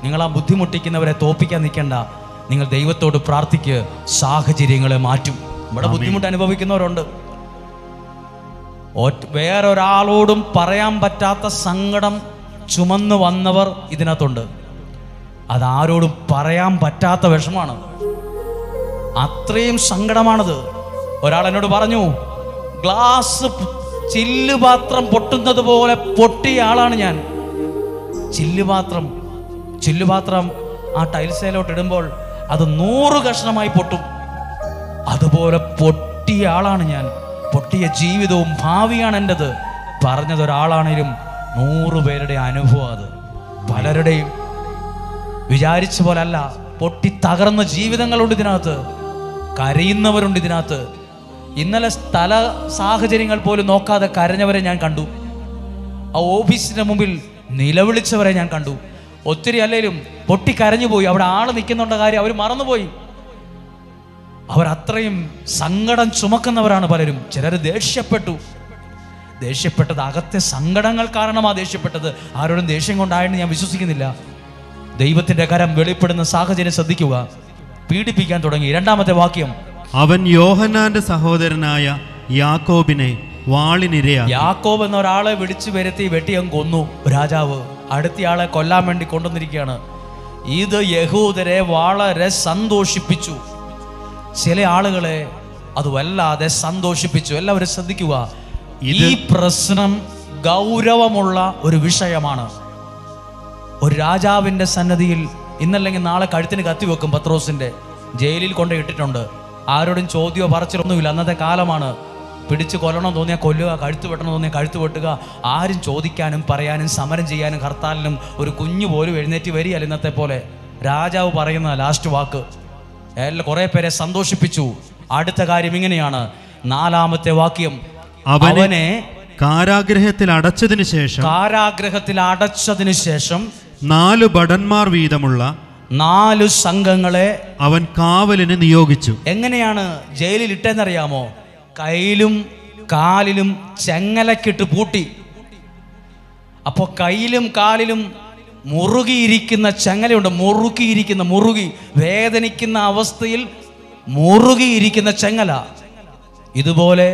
നിങ്ങൾ ആ ബുദ്ധിമുട്ടിക്കുന്നവരെ തോപ്പിക്കാൻ നിൽക്കണ്ട. നിങ്ങൾ ദൈവത്തോട് പ്രാർത്ഥിക്ക്, സാഹചര്യങ്ങളെ മാറ്റും. ഇവിടെ ബുദ്ധിമുട്ട് അനുഭവിക്കുന്നവരുണ്ട്. വേറൊരാളോടും പറയാൻ പറ്റാത്ത സങ്കടം ചുമന്നു വന്നവർ ഇതിനകത്തുണ്ട്. അതാരോടും പറയാൻ പറ്റാത്ത വിഷമാണ്. അത്രയും സങ്കടമാണത്. ഒരാൾ എന്നോട് പറഞ്ഞു, ഗ്ലാസ് ചില്ലുപാത്രം പൊട്ടുന്നത് പോലെ പൊട്ടിയ ആളാണ് ഞാൻ. ചില്ലുപാത്രം ആ ടൈൽസേലോട്ട് ഇടുമ്പോൾ അത് 100 കഷ്ണമായി പൊട്ടും. അതുപോലെ പൊട്ടിയ ആളാണ് ഞാൻ. പൊട്ടിയ ജീവിതവും ഭാവിയാണ് എൻ്റെത്. പറഞ്ഞത് ഒരാളാണേലും 100 പേരുടെ അനുഭവം. അത് പലരുടെയും വിചാരിച്ച പോലല്ല. പൊട്ടി തകർന്ന ജീവിതങ്ങളുണ്ട് ഇതിനകത്ത്, കരയുന്നവരുണ്ട് ഇതിനകത്ത്. ഇന്നലെ സ്ഥല സാഹചര്യങ്ങൾ പോലും നോക്കാതെ കരഞ്ഞവരെ ഞാൻ കണ്ടു. ആ ഓഫീസിന്റെ മുമ്പിൽ നിലവിളിച്ചവരെ ഞാൻ കണ്ടു. ഒത്തിരി അല്ലേലും പൊട്ടി കരഞ്ഞു പോയി. അവിടെ ആള് നിൽക്കുന്നുണ്ട കാര്യം അവർ മറന്നുപോയി. അവരത്രയും സങ്കടം ചുമക്കുന്നവരാണ് പലരും. ചിലർ ദേഷ്യപ്പെട്ടത് അകത്തെ സങ്കടങ്ങൾ കാരണമാണ് ദേഷ്യപ്പെട്ടത്. ആരോടും ദേഷ്യം കൊണ്ടായെന്ന് ഞാൻ വിശ്വസിക്കുന്നില്ല. ദൈവത്തിന്റെ കരം വെളിപ്പെടുന്ന സാഹചര്യം ശ്രദ്ധിക്കുക. പീഡിപ്പിക്കാൻ തുടങ്ങി. 2-ാമത്തെ വാക്യം. അവൻ യോഹന്നാന്റെ സഹോദരനായ യാക്കോബിനെ വാളിനിരയാക്കി. യാക്കോബ് എന്ന ഒരാളെ വിളിച്ചു വരുത്തി വെട്ടിയങ്ങ് കൊന്നു രാജാവ്. അടുത്തയാളെ കൊല്ലാൻ വേണ്ടി കൊണ്ടുവന്നിരിക്കുകയാണ്. ഇത് യഹൂദരെ വളരെ സന്തോഷിപ്പിച്ചു. ചില ആളുകളെ അത് വല്ലാതെ സന്തോഷിപ്പിച്ചു. എല്ലാവരും ശ്രദ്ധിക്കുക. ഈ പ്രശ്നം ഗൗരവമുള്ള ഒരു വിഷയമാണ്. ഒരു രാജാവിന്റെ സന്നദ്ധിയിൽ ഇന്നല്ലെങ്കിൽ നാളെ കഴുത്തിന് കത്തിവെക്കും. പത്രോസിന്റെ ജയിലിൽ കൊണ്ട് ഇട്ടിട്ടുണ്ട്. ആരോടും ചോദ്യമോ പറച്ചിലൊന്നുമില്ല. അന്നത്തെ കാലമാണ്. പിടിച്ച് കൊല്ലണം തോന്നിയാൽ കൊല്ലുക, കഴുത്ത് വെട്ടണം തോന്നിയാൽ കഴുത്ത് വെട്ടുക. ആരും ചോദിക്കാനും പറയാനും സമരം ചെയ്യാനും ഹർത്താലിനും ഒരു കുഞ്ഞു പോലും എഴുന്നേറ്റ് വരികയല്ല ഇന്നത്തെ പോലെ. രാജാവ് പറയുന്ന ലാസ്റ്റ് വാക്ക് കുറെ പേരെ സന്തോഷിപ്പിച്ചു. അടുത്ത കാര്യം ഇങ്ങനെയാണ്. 4-ാമത്തെ വാക്യം. അവനെ കാരാഗ്രഹത്തിൽ അടച്ചതിന് ശേഷം 4 ഭടന്മാർ വീതമുള്ള 4 സംഘങ്ങളെ അവൻ കാവലിന് നിയോഗിച്ചു. എങ്ങനെയാണ് ജയിലിൽ ഇട്ടെന്നറിയാമോ? കയ്യിലും കാലിലും ചെങ്ങലക്കിട്ട് പൂട്ടി. അപ്പോൾ കയ്യിലും കാലിലും മുറുകിയിരിക്കുന്ന ചെങ്ങലയുണ്ട്. മുറുകി വേദനിക്കുന്ന അവസ്ഥയിൽ മുറുകിയിരിക്കുന്ന ചെങ്ങല. ഇതുപോലെ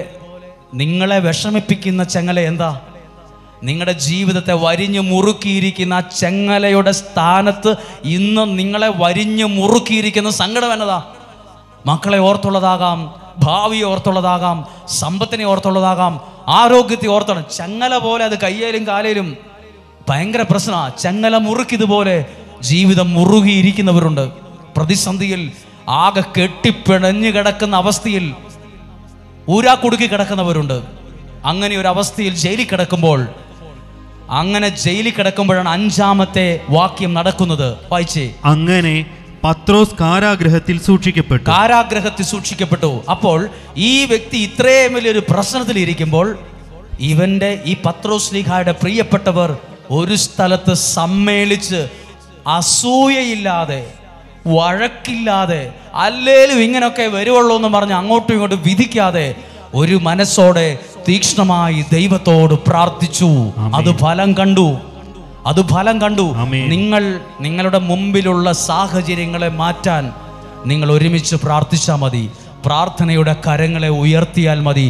നിങ്ങളെ വിഷമിപ്പിക്കുന്ന ചെങ്ങല എന്താ? നിങ്ങളുടെ ജീവിതത്തെ വരിഞ്ഞു മുറുക്കിയിരിക്കുന്ന ആ ചെങ്ങലയുടെ സ്ഥാനത്ത് ഇന്ന് നിങ്ങളെ വരിഞ്ഞു മുറുക്കിയിരിക്കുന്ന സങ്കടം എന്നതാ? മക്കളെ ഓർത്തുള്ളതാകാം, ഭാവിയെ ഓർത്തുള്ളതാകാം, സമ്പത്തിനെ ഓർത്തുള്ളതാകാം, ആരോഗ്യത്തെ ഓർത്താണ്. ചെങ്ങല പോലെ അത് കയ്യേലും കാലേലും ഭയങ്കര പ്രശ്നമാണ്. ചെങ്ങല മുറുക്കിയതുപോലെ ജീവിതം മുറുകിയിരിക്കുന്നവരുണ്ട്. പ്രതിസന്ധിയിൽ ആകെ കെട്ടിപ്പിണഞ്ഞു കിടക്കുന്ന അവസ്ഥയിൽ ഊരാക്കുടുക്കി കിടക്കുന്നവരുണ്ട്. അങ്ങനെ ഒരു അവസ്ഥയിൽ ജയിലിൽ കിടക്കുമ്പോൾ, അങ്ങനെ ജയിലിൽ കിടക്കുമ്പോഴാണ് 5-ാമത്തെ വാക്യം നടക്കുന്നത്. വായിച്ചേ. അങ്ങനെ പത്രോസ് കാരാഗ്രഹത്തിൽ സൂക്ഷിക്കപ്പെട്ടു. അപ്പോൾ ഈ വ്യക്തി ഇത്രയും വലിയൊരു പ്രശ്നത്തിൽ ഇരിക്കുമ്പോൾ ഇവന്റെ ഈ പത്രോസ് ശ്ലീഹായുടെ പ്രിയപ്പെട്ടവർ ഒരു സ്ഥലത്ത് സമ്മേളിച്ച് അസൂയയില്ലാതെ വഴക്കില്ലാതെ അല്ലേലും ഇങ്ങനൊക്കെ വരുവുള്ളൂ എന്ന് പറഞ്ഞ് അങ്ങോട്ടും ഇങ്ങോട്ടും വിധിക്കാതെ ഒരു മനസ്സോടെ തീക്ഷ്ണമായി ദൈവത്തോട് പ്രാർത്ഥിച്ചു. അത് ഫലം കണ്ടു. നിങ്ങളുടെ മുമ്പിലുള്ള സാഹചര്യങ്ങളെ മാറ്റാൻ നിങ്ങൾ ഒരുമിച്ച് പ്രാർത്ഥിച്ചാൽ മതി. പ്രാർത്ഥനയുടെ കരങ്ങളെ ഉയർത്തിയാൽ മതി.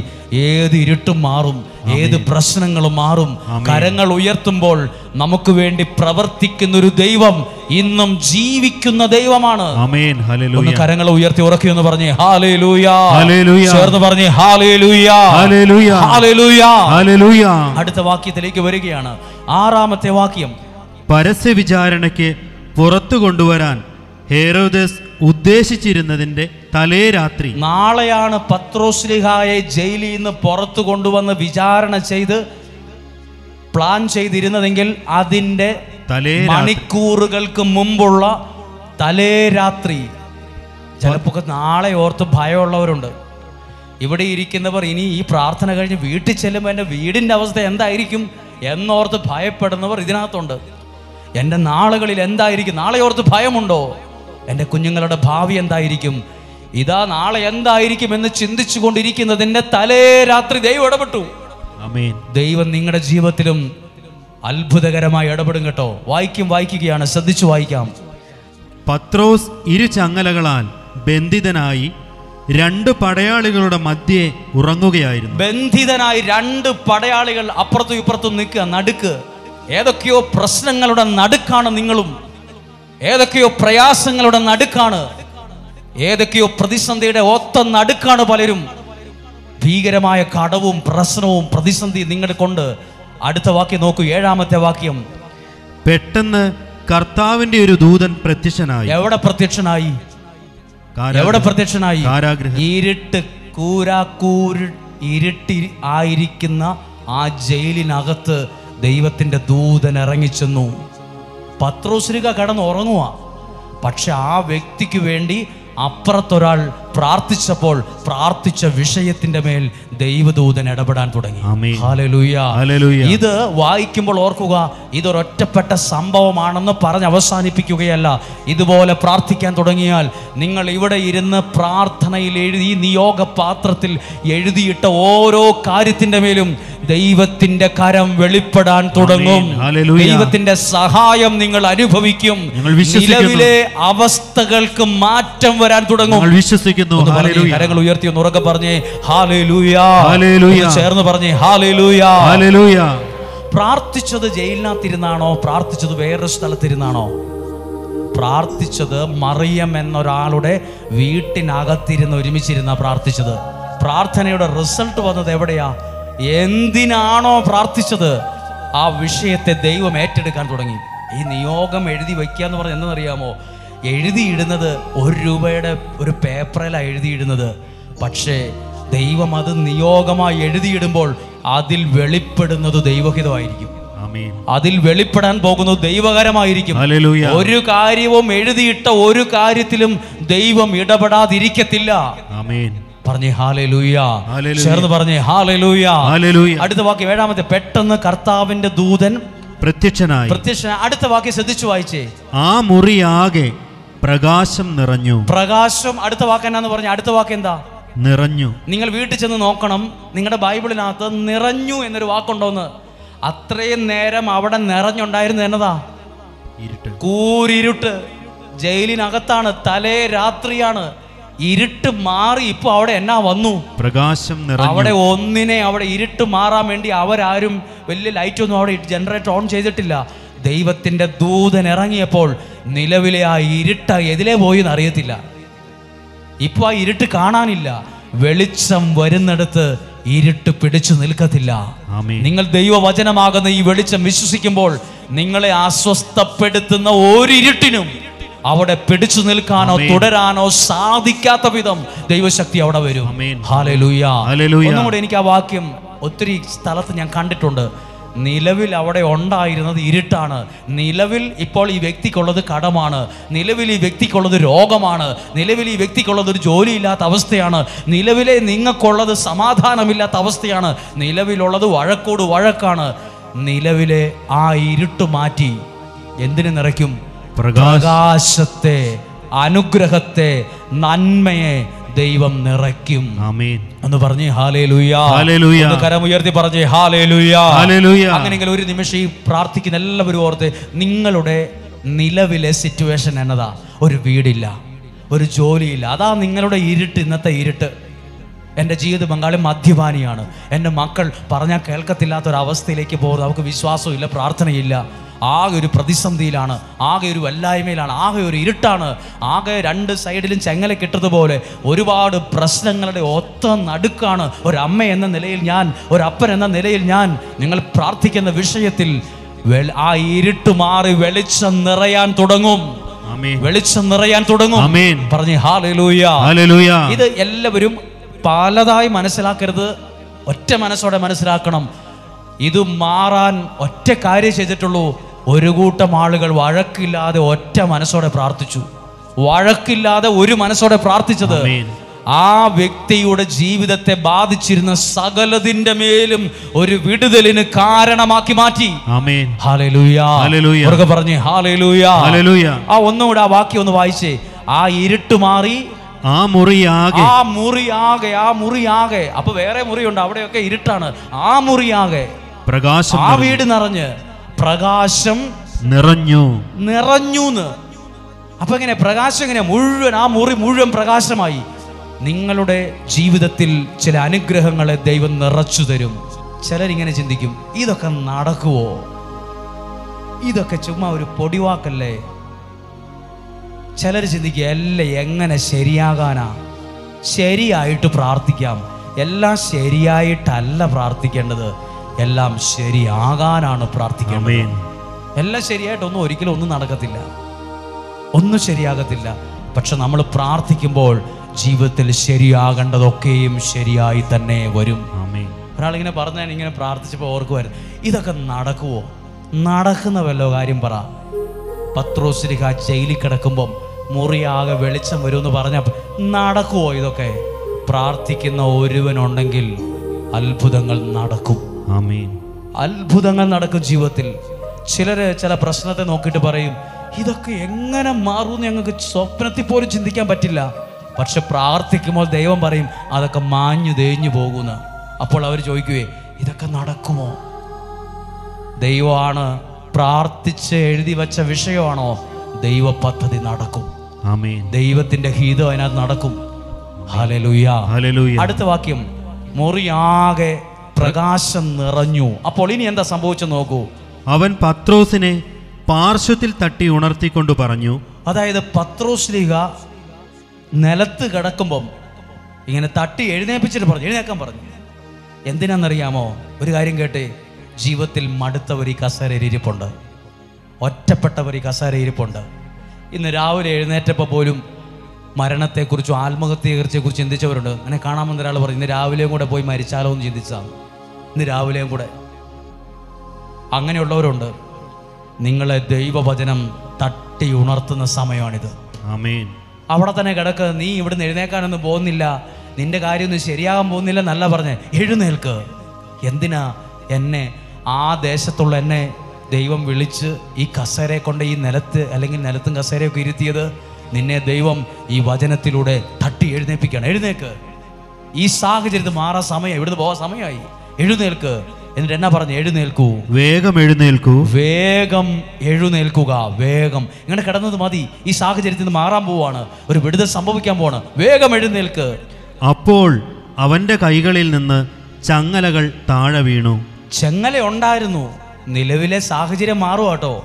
ഏത് ഇരുട്ടും മാറും, ഏത് പ്രശ്നങ്ങളും മാറും. കരങ്ങൾ ഉയർത്തുമ്പോൾ നമുക്ക് വേണ്ടി പ്രവർത്തിക്കുന്ന ഒരു ദൈവം ഇന്നും ജീവിക്കുന്ന ദൈവമാണ്. ഒന്ന് കരങ്ങൾ ഉയർത്തി ഉറക്കിയെന്ന് പറഞ്ഞേ ഹല്ലേലൂയ. ചേർന്ന് പറഞ്ഞേ ഹല്ലേലൂയ. അടുത്ത വാക്യത്തിലേക്ക് വരികയാണ്. 6-ാമത്തെ വാക്യം. പരസ്യ വിചാരണയ്ക്ക് പുറത്തു കൊണ്ടുവരാൻ ഹെരോദസ് ഉദ്ദേശിച്ചിരുന്നതിന്റെ തലേ രാത്രി, നാളെയാണ് പത്രോസ്ലിഹായെ ജയിലിൽ നിന്ന് പുറത്തു കൊണ്ടുവന്ന് വിചാരണ ചെയ്ത് പ്ലാൻ ചെയ്തിരുന്നതെങ്കിൽ അതിൻ്റെ മണിക്കൂറുകൾക്ക് മുമ്പുള്ള തലേ രാത്രി. ചിലപ്പോൾ നാളെ ഓർത്ത് ഭയമുള്ളവരുണ്ട്. ഇവിടെ ഇരിക്കുന്നവർ ഇനി ഈ പ്രാർത്ഥന കഴിഞ്ഞ് വീട്ടിൽ ചെല്ലുമ്പോൾ എൻ്റെ വീടിൻ്റെ അവസ്ഥ എന്തായിരിക്കും എന്നോർത്ത് ഭയപ്പെടുന്നവർ ഇതിനകത്തുണ്ട്. എൻ്റെ നാളുകളിൽ എന്തായിരിക്കും, നാളെ ഓർത്ത് ഭയമുണ്ടോ? എൻ്റെ കുഞ്ഞുങ്ങളുടെ ഭാവി എന്തായിരിക്കും, ഇതാ നാളെ എന്തായിരിക്കും എന്ന് ചിന്തിച്ചു കൊണ്ടിരിക്കുന്നതിൻ്റെ തലേ രാത്രി ദൈവം ഇടപെട്ടു. ദൈവം നിങ്ങളുടെ ജീവിതത്തിലും അത്ഭുതകരമായി ഇടപെടും കേട്ടോ. വായിക്കുകയാണ്, ശ്രദ്ധിച്ചു വായിക്കാം. പത്രോസ് ഇരു ചങ്ങലകളാൽ ബന്ധിതനായി 2 പടയാളികളുടെ മധ്യേ ഉറങ്ങുകയായിരുന്നു. ബന്ധിതനായി 2 പടയാളികൾ അപ്പുറത്തും ഇപ്പുറത്തും നിൽക്കുക, നടുക്ക്. ഏതൊക്കെയോ പ്രശ്നങ്ങളുടെ നടുക്കാണ് നിങ്ങളും, ഏതൊക്കെയോ പ്രയാസങ്ങളുടെ നടുക്കാണ്, ഏതൊക്കെയോ പ്രതിസന്ധിയുടെ ഒത്ത നടുക്കാണ് പലരും. ഭീകരമായ കടവും പ്രശ്നവും പ്രതിസന്ധി നിങ്ങളുടെ കൊണ്ട്. അടുത്ത വാക്യം നോക്കൂ, 7-ാമത്തെ വാക്യം. പെട്ടെന്ന് കർത്താവിന്റെ ഒരു ദൂതൻ പ്രത്യക്ഷനായി. എവിടെ പ്രത്യക്ഷനായി? എവിടെ പ്രത്യക്ഷനായി? ഇരുട്ട് ഇരുട്ടി ആയിരിക്കുന്ന ആ ജയിലിനകത്ത് ദൈവത്തിന്റെ ദൂതൻ ഇറങ്ങിച്ചെന്നു. പത്രോസ്ലിഹ കടന്ന് ഉറങ്ങുക. പക്ഷെ ആ വ്യക്തിക്ക് വേണ്ടി അപ്പുറത്തൊരാൾ പ്രാർത്ഥിച്ചപ്പോൾ പ്രാർത്ഥിച്ച വിഷയത്തിന്റെ മേൽ ദൈവദൂതൻ ഇടപെടാൻ തുടങ്ങി. ഹല്ലേലൂയ. ഇത് വായിക്കുമ്പോൾ ഓർക്കുക, ഇതൊരൊറ്റപ്പെട്ട സംഭവമാണെന്ന് പറഞ്ഞ് അവസാനിപ്പിക്കുകയല്ല. ഇതുപോലെ പ്രാർത്ഥിക്കാൻ തുടങ്ങിയാൽ നിങ്ങൾ ഇവിടെ ഇരുന്ന് പ്രാർത്ഥനയിൽ എഴുതി നിയോഗ പാത്രത്തിൽ എഴുതിയിട്ട ഓരോ കാര്യത്തിന്റെ മേലും ദൈവത്തിന്റെ കരം വെളിപ്പെടാൻ തുടങ്ങും. ദൈവത്തിന്റെ സഹായം നിങ്ങൾ അനുഭവിക്കും. നിലവിലെ അവസ്ഥകൾക്ക് മാറ്റം വരാൻ തുടങ്ങും. വിശ്വസിക്കുന്നു. കരങ്ങൾ ഉയർത്തി ഒന്ന് ഉറക്കെ പറഞ്ഞേ ഹല്ലേലൂയ. ചേർന്ന് പറഞ്ഞേ ഹല്ലേലൂയ. പ്രാർത്ഥിച്ചത് ജയിലിനകത്തിരുന്നാണോ? പ്രാർത്ഥിച്ചത് വേറൊരു സ്ഥലത്തിരുന്നാണോ? പ്രാർത്ഥിച്ചത് മറിയം എന്നൊരാളുടെ വീട്ടിനകത്തിരുന്ന് ഒരുമിച്ചിരുന്ന പ്രാർത്ഥിച്ചത്. പ്രാർത്ഥനയുടെ റിസൾട്ട് വന്നത് എവിടെയാ? എന്തിനാണോ പ്രാർത്ഥിച്ചത് ആ വിഷയത്തെ ദൈവം ഏറ്റെടുക്കാൻ തുടങ്ങി. ഈ നിയോഗം എഴുതി വയ്ക്കുക എന്ന് പറഞ്ഞാൽ എന്തെന്നറിയാമോ? എഴുതിയിടുന്നത് 1 രൂപയുടെ ഒരു പേപ്പറിലാണ് എഴുതിയിടുന്നത്. പക്ഷേ ദൈവം അത് നിയോഗമായി എഴുതിയിടുമ്പോൾ അതിൽ വെളിപ്പെടുന്നത് ദൈവഹിതമായിരിക്കും. അതിൽ വെളിപ്പെടാൻ പോകുന്നത് ദൈവകരമായിരിക്കും. ഒരു കാര്യവും എഴുതിയിട്ട ഒരു കാര്യത്തിലും ദൈവം ഇടപെടാതിരിക്കത്തില്ല. പറഞ്ഞേ ഹല്ലേലൂയ. ചേർന്ന് പറഞ്ഞേ ഹല്ലേലൂയ. അടുത്ത വാക്യം 7-ാമത്തെ. പെട്ടെന്ന് കർത്താവിന്റെ ദൂതൻ പ്രത്യക്ഷനായി. അടുത്ത വാക്യം ശ്രദ്ധിച്ചു വായിച്ചേ. ആ മുറിയാകെ പ്രകാശം നിറഞ്ഞു. പ്രകാശം. അടുത്ത വാക്ക് എന്നാന്ന് പറഞ്ഞ? അടുത്ത വാക്ക് എന്താ? നിറഞ്ഞു. നിങ്ങൾ വീട്ടിൽ ചെന്ന് നോക്കണം, നിങ്ങളുടെ ബൈബിളിനകത്ത് നിറഞ്ഞു എന്നൊരു വാക്കുണ്ടോന്ന്. അത്രയും നേരം അവിടെ നിറഞ്ഞുണ്ടായിരുന്നു എന്നതാ? കൂരിരുട്ട്. ജയിലിനകത്താണ്, തലേ രാത്രിയാണ്, ഇരുട്ട് മാറി. ഇപ്പൊ അവിടെ എന്നാ വന്നു? പ്രകാശം നിറഞ്ഞു. അവിടെ അവിടെ ഇരുട്ട് മാറാൻ വേണ്ടി അവരാരും വലിയ ലൈറ്റ് ഒന്നും അവിടെ ജനറേറ്റർ ഓൺ ചെയ്തിട്ടില്ല. ദൈവത്തിന്റെ ദൂതൻ ഇറങ്ങിയപ്പോൾ നിലവിലെ ആ ഇരുട്ട് എതിലേ പോയി എന്ന് അറിയത്തില്ല. ഇപ്പൊ ആ ഇരുട്ട് കാണാനില്ല. വെളിച്ചം വരുന്നിടത്ത് ഇരുട്ട് പിടിച്ചു നിൽക്കത്തില്ല. നിങ്ങൾ ദൈവവചനമാകുന്ന ഈ വെളിച്ചം വിശ്വസിക്കുമ്പോൾ നിങ്ങളെ അസ്വസ്ഥപ്പെടുത്തുന്ന ഒരു ഇരുട്ടിനും അവിടെ പിടിച്ചു നിൽക്കാനോ തുടരാനോ സാധിക്കാത്ത വിധം ദൈവശക്തി അവിടെ വരും. ഹല്ലേലൂയ. ഒന്നുകൂടെ എനിക്ക് ആ വാക്യം ഒത്തിരി സ്ഥലത്ത് ഞാൻ കണ്ടിട്ടുണ്ട്. നിലവിൽ അവിടെ ഉണ്ടായിരുന്നത് ഇരുട്ടാണ്. നിലവിൽ ഇപ്പോൾ ഈ വ്യക്തിക്കുള്ളത് കടമാണ്. നിലവിൽ ഈ വ്യക്തിക്കുള്ളത് രോഗമാണ്. നിലവിൽ ഈ വ്യക്തിക്കുള്ളത് ഒരു ജോലിയില്ലാത്ത അവസ്ഥയാണ്. നിലവിലെ നിങ്ങൾക്കുള്ളത് സമാധാനമില്ലാത്ത അവസ്ഥയാണ്. നിലവിലുള്ളത് വഴക്കോട് വഴക്കാണ്. നിലവിലെ ആ ഇരുട്ട് മാറ്റി എന്തിനു നിറയ്ക്കും? പ്രകാശത്തെ, അനുഗ്രഹത്തെ, നന്മയെ ദൈവം നിറയ്ക്കും. എന്ന് പറഞ്ഞേ ഹല്ലേലൂയ. കരമുയർത്തി പറഞ്ഞേ ഹല്ലേലൂയ. അങ്ങനെയെങ്കിൽ ഒരു നിമിഷം ഈ പ്രാർത്ഥിക്കുന്ന എല്ലാവരും ഓർത്ത്, നിങ്ങളുടെ നിലവിലെ സിറ്റുവേഷൻ എന്നതാ? ഒരു വീടില്ല, ഒരു ജോലിയില്ല. അതാ നിങ്ങളുടെ ഇരുട്ട്, ഇന്നത്തെ ഇരുട്ട്. എൻ്റെ ജീവിത പങ്കാളി മദ്യപാനിയാണ്, എൻ്റെ മക്കൾ പറഞ്ഞാൽ കേൾക്കത്തില്ലാത്തൊരവസ്ഥയിലേക്ക് പോകുന്നത്, അവർക്ക് വിശ്വാസമില്ല, പ്രാർത്ഥനയില്ല, ആകെ ഒരു പ്രതിസന്ധിയിലാണ്, ആകെ ഒരു വല്ലായ്മയിലാണ്, ആകെ ഒരു ഇരുട്ടാണ്, ആകെ രണ്ട് സൈഡിലും ചെങ്ങല കിട്ടതുപോലെ ഒരുപാട് പ്രശ്നങ്ങളുടെ ഒത്ത നടുക്കാണ്. ഒരമ്മ എന്ന നിലയിൽ ഞാൻ, ഒരപ്പൻ എന്ന നിലയിൽ ഞാൻ, നിങ്ങൾ പ്രാർത്ഥിക്കുന്ന വിഷയത്തിൽ ആ ഇരുട്ട് മാറി വെളിച്ചം നിറയാൻ തുടങ്ങും. വെളിച്ചം നിറയാൻ തുടങ്ങും. പറഞ്ഞേ ഹല്ലേലൂയ. ഇത് എല്ലാവരും പലതായി മനസ്സിലാക്കരുത്, ഒറ്റ മനസ്സോടെ മനസ്സിലാക്കണം. ഇത് മാറാൻ ഒറ്റ കാര്യം ചെയ്തിട്ടുള്ളൂ. ഒരു കൂട്ടം ആളുകൾ വഴക്കില്ലാതെ ഒറ്റ മനസ്സോടെ പ്രാർത്ഥിച്ചു. വഴക്കില്ലാതെ ഒരു മനസ്സോടെ പ്രാർത്ഥിച്ചത് ആ വ്യക്തിയുടെ ജീവിതത്തെ ബാധിച്ചിരുന്ന സകലതിന്റെ മേലും ഒരു വിടുതലിന് കാരണമാക്കി മാറ്റി. ഹല്ലേലൂയ. പറഞ്ഞേ ഹല്ലേലൂയ. ആ ഒന്നുകൂടെ ആ വാക്യം ഒന്ന് വായിച്ചേ. ആ ഇരുട്ട് മാറി, ആ മുറിയാകെ. അപ്പൊ വേറെ മുറിയുണ്ട്, അവിടെയൊക്കെ ഇരുട്ടാണ്. ആ മുറിയാകെ പ്രകാശം, ആ വീട് നിറഞ്ഞ് പ്രകാശം നിറഞ്ഞു. അപ്പൊ എങ്ങനെ പ്രകാശം? എങ്ങനെ? മുഴുവൻ ആ മുറി മുഴുവൻ പ്രകാശമായി. നിങ്ങളുടെ ജീവിതത്തിൽ ചില അനുഗ്രഹങ്ങളെ ദൈവം നിറച്ചു തരും. ചിലരിങ്ങനെ ചിന്തിക്കും, ഇതൊക്കെ നടക്കുവോ? ഇതൊക്കെ ചുമ്മാ ഒരു പൊടിവാക്കല്ലേ? ചിലർ ചിന്തിക്കുക, എല്ലാം എങ്ങനെ ശരിയാകാനാ? ശരിയായിട്ട് പ്രാർത്ഥിക്കാം. എല്ലാം ശരിയായിട്ടല്ല പ്രാർത്ഥിക്കേണ്ടത്, എല്ലാം ശരിയാകാനാണ് പ്രാർത്ഥിക്കേണ്ടത്. എല്ലാം ശരിയായിട്ടൊന്നും ഒരിക്കലും ഒന്നും നടക്കത്തില്ല, ഒന്നും ശരിയാകത്തില്ല. പക്ഷെ നമ്മൾ പ്രാർത്ഥിക്കുമ്പോൾ ജീവിതത്തിൽ ശരിയാകേണ്ടതൊക്കെയും ശരിയായി തന്നെ വരും. ഒരാളിങ്ങനെ പറഞ്ഞാൽ ഇങ്ങനെ പ്രാർത്ഥിച്ചപ്പോൾ ഓർക്കുമായിരുന്നു, ഇതൊക്കെ നടക്കുവോ? നടക്കുന്ന വല്ലോ കാര്യം പറ. പത്രോസ്ലിഹ ജയിലിൽ കിടക്കുമ്പം മുറിയാകെ വെളിച്ചം വരുമെന്ന് പറഞ്ഞപ്പോൾ നടക്കുവോ? ഇതൊക്കെ പ്രാർത്ഥിക്കുന്ന ഒരുവനുണ്ടെങ്കിൽ അത്ഭുതങ്ങൾ നടക്കും. അത്ഭുതങ്ങൾ നടക്കും ജീവിതത്തിൽ. ചിലര് ചില പ്രശ്നത്തെ നോക്കിയിട്ട് പറയും, ഇതൊക്കെ എങ്ങനെ മാറുമെന്ന് ഞങ്ങൾക്ക് സ്വപ്നത്തിൽ പോലും ചിന്തിക്കാൻ പറ്റില്ല. പക്ഷെ പ്രാർത്ഥിക്കുമ്പോൾ ദൈവം പറയും, അതൊക്കെ മാഞ്ഞു തേഞ്ഞു പോകുന്നു. അപ്പോൾ അവർ ചോദിക്കുവേ, ഇതൊക്കെ നടക്കുമോ? ദൈവമാണ് പ്രാർത്ഥിച്ച് എഴുതി വച്ച വിഷയമാണോ? ദൈവ പദ്ധതി നടക്കും. ദൈവത്തിന്റെ ഹിതം അതിനകത്ത് നടക്കും. ഹല്ലേലൂയ. അടുത്ത വാക്യം, മുറിയാകെ പ്രകാശം നിറഞ്ഞു. അപ്പോൾ ഇനി എന്താ സംഭവിച്ചെന്ന് നോക്കൂ. അവൻ പത്രോസിനെ പാർശ്വത്തിൽ തട്ടി ഉണർത്തിക്കൊണ്ട് പറഞ്ഞു. അതായത് പത്രോസ്ലീഹ നിലത്ത് കിടക്കുമ്പം ഇങ്ങനെ തട്ടി എഴുന്നേപ്പിച്ചിട്ട് പറഞ്ഞു, എഴുന്നേക്കാൻ പറഞ്ഞു. എന്തിനാണെന്നറിയാമോ? ഒരു കാര്യം കേട്ടെ, ജീവിതത്തിൽ മടുത്തവർ ഈ കസേരയിൽ ഇരിപ്പുണ്ട്, ഒറ്റപ്പെട്ടവർ ഈ കസേരയിൽ ഇരിപ്പുണ്ട്. ഇന്ന് രാവിലെ എഴുന്നേറ്റപ്പോൾ പോലും മരണത്തെക്കുറിച്ചും ആത്മഹത്യയെക്കുറിച്ച് ചിന്തിച്ചവരുണ്ട്. അങ്ങനെ കാണാമെന്ന് ഒരാൾ പറഞ്ഞു, ഇന്ന് രാവിലെയും കൂടെ പോയി മരിച്ചാലോ എന്ന് ചിന്തിച്ചതാണ്. ഇന്ന് രാവിലെയും കൂടെ അങ്ങനെയുള്ളവരുണ്ട്. നിങ്ങളെ ദൈവവചനം തട്ടി ഉണർത്തുന്ന സമയമാണിത്. അവിടെ തന്നെ കിടക്ക്, നീ ഇവിടുന്ന് എഴുന്നേക്കാനൊന്നും പോകുന്നില്ല, നിന്റെ കാര്യമൊന്നും ശരിയാകാൻ പോകുന്നില്ല എന്നല്ല പറഞ്ഞ്, എഴുന്നേൽക്ക്. എന്തിനാ എന്നെ, ആ ദേശത്തുള്ള എന്നെ ദൈവം വിളിച്ച് ഈ കസേരയെ കൊണ്ട് ഈ നിലത്ത്, അല്ലെങ്കിൽ നിലത്തും കസേരയൊക്കെ ഇരുത്തിയത്? നിന്നെ ദൈവം ഈ വചനത്തിലൂടെ തട്ടി എഴുന്നേൽപ്പിക്കണം. എഴുന്നേക്ക്. ഈ സാഹചര്യത്തിൽ മാറാൻ സമയം, ഇവിടുന്ന് പോകാൻ സമയമായി. എഴുന്നേൽക്ക്. എന്നിട്ട് എന്നാ പറഞ്ഞു? എഴുന്നേൽക്കൂ, വേഗം എഴുന്നേൽക്കൂ, വേഗം എഴുന്നേൽക്കുക. വേഗം ഇങ്ങനെ കിടന്നത് മതി. ഈ സാഹചര്യത്തിൽ നിന്ന് മാറാൻ പോവാണ്, ഒരു വിടുതൽ സംഭവിക്കാൻ പോവാണ്. വേഗം എഴുന്നേൽക്ക്. അപ്പോൾ അവന്റെ കൈകളിൽ നിന്ന് ചങ്ങലകൾ താഴെ വീണു. ചെങ്ങല ഉണ്ടായിരുന്നു, നിലവിലെ സാഹചര്യം മാറും കേട്ടോ.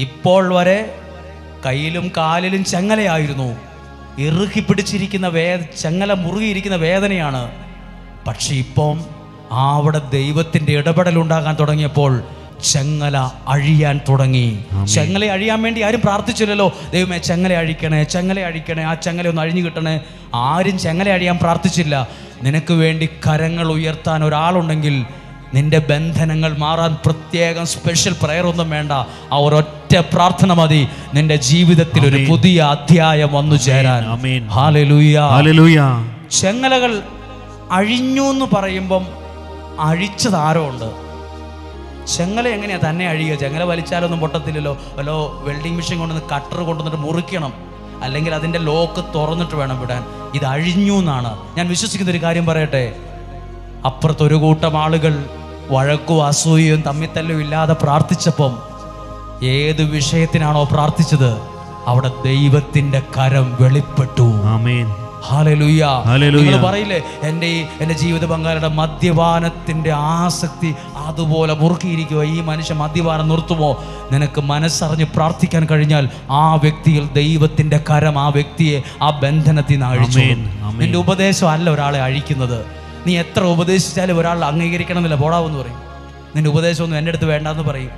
ഇപ്പോൾ വരെ കയ്യിലും കാലിലും ചെങ്ങലയായിരുന്നു, ഇറുക്കി പിടിച്ചിരിക്കുന്ന ചെങ്ങല മുറുകിയിരിക്കുന്ന വേദനയാണ്. പക്ഷെ ഇപ്പം അവിടെ ദൈവത്തിന്റെ ഇടപെടൽ ഉണ്ടാകാൻ തുടങ്ങിയപ്പോൾ ചെങ്ങല അഴിയാൻ തുടങ്ങി. ചെങ്ങല അഴിയാൻ വേണ്ടി ആരും പ്രാർത്ഥിച്ചില്ലല്ലോ, ദൈവമേ ചെങ്ങല അഴിക്കണേ, ചെങ്ങല അഴിക്കണേ, ആ ചെങ്ങല ഒന്ന് അഴിഞ്ഞു കിട്ടണേ. ആരും ചെങ്ങല അഴിയാൻ പ്രാർത്ഥിച്ചില്ല. നിനക്ക് വേണ്ടി കരങ്ങൾ ഉയർത്താൻ ഒരാളുണ്ടെങ്കിൽ, നിന്റെ ബന്ധനങ്ങൾ മാറാൻ പ്രത്യേകം സ്പെഷ്യൽ പ്രയർ ഒന്നും വേണ്ട. ആ ഒരൊറ്റ പ്രാർത്ഥന മതി നിന്റെ ജീവിതത്തിൽ ഒരു പുതിയ അധ്യായം വന്നു ചേരാൻ. Hallelujah, hallelujah. ചെങ്ങലകൾ അഴിഞ്ഞു എന്ന് പറയുമ്പം അഴിച്ചത് ആരോ ഉണ്ട്. ചെങ്ങല എങ്ങനെയാ തന്നെ അഴിയുക? ചെങ്ങല വലിച്ചാലൊന്നും പൊട്ടത്തില്ലല്ലോ. വല്ലോ വെൽഡിങ് മെഷീൻ കൊണ്ടുവന്ന് കട്ടർ കൊണ്ടുവന്നിട്ട് മുറിക്കണം, അല്ലെങ്കിൽ അതിൻ്റെ ലോക്ക് തുറന്നിട്ട് വേണം വിടാൻ. ഇത് അഴിഞ്ഞു എന്നാണ് ഞാൻ വിശ്വസിക്കുന്ന. ഒരു കാര്യം പറയട്ടെ, അപ്പുറത്തൊരു കൂട്ടം ആളുകൾ വഴക്കും അസൂയയും തമ്മിത്തല്ലും ഇല്ലാതെ പ്രാർത്ഥിച്ചപ്പം, ഏത് വിഷയത്തിനാണോ പ്രാർത്ഥിച്ചത് അവിടെ ദൈവത്തിന്റെ കരം വെളിപ്പെട്ടു. ആമേൻ. ഹല്ലേലൂയ. ഹല്ലേലൂയ. നിങ്ങൾ പറയില്ലേ, എൻ്റെ ജീവിത പങ്കാളിയുടെ മദ്യപാനത്തിന്റെ ആസക്തി അതുപോലെ മുറുക്കിയിരിക്കുക, ഈ മനുഷ്യൻ മദ്യപാനം നിർത്തുമോ? നിനക്ക് മനസ്സറിഞ്ഞ് പ്രാർത്ഥിക്കാൻ കഴിഞ്ഞാൽ ആ വ്യക്തിയിൽ ദൈവത്തിന്റെ കരം ആ വ്യക്തിയെ ആ ബന്ധനത്തിൽ നിന്ന് അഴിച്ചു. നിന്റെ ഉപദേശം അല്ല ഒരാളെ അഴിക്കുന്നത്. നീ എത്ര ഉപദേശിച്ചാലും ഒരാൾ അംഗീകരിക്കണം എന്നില്ല, പോടാവെന്ന് പറയും. നിന്റെ ഉപദേശമൊന്നും എൻ്റെ അടുത്ത് വേണ്ടെന്ന് പറയും.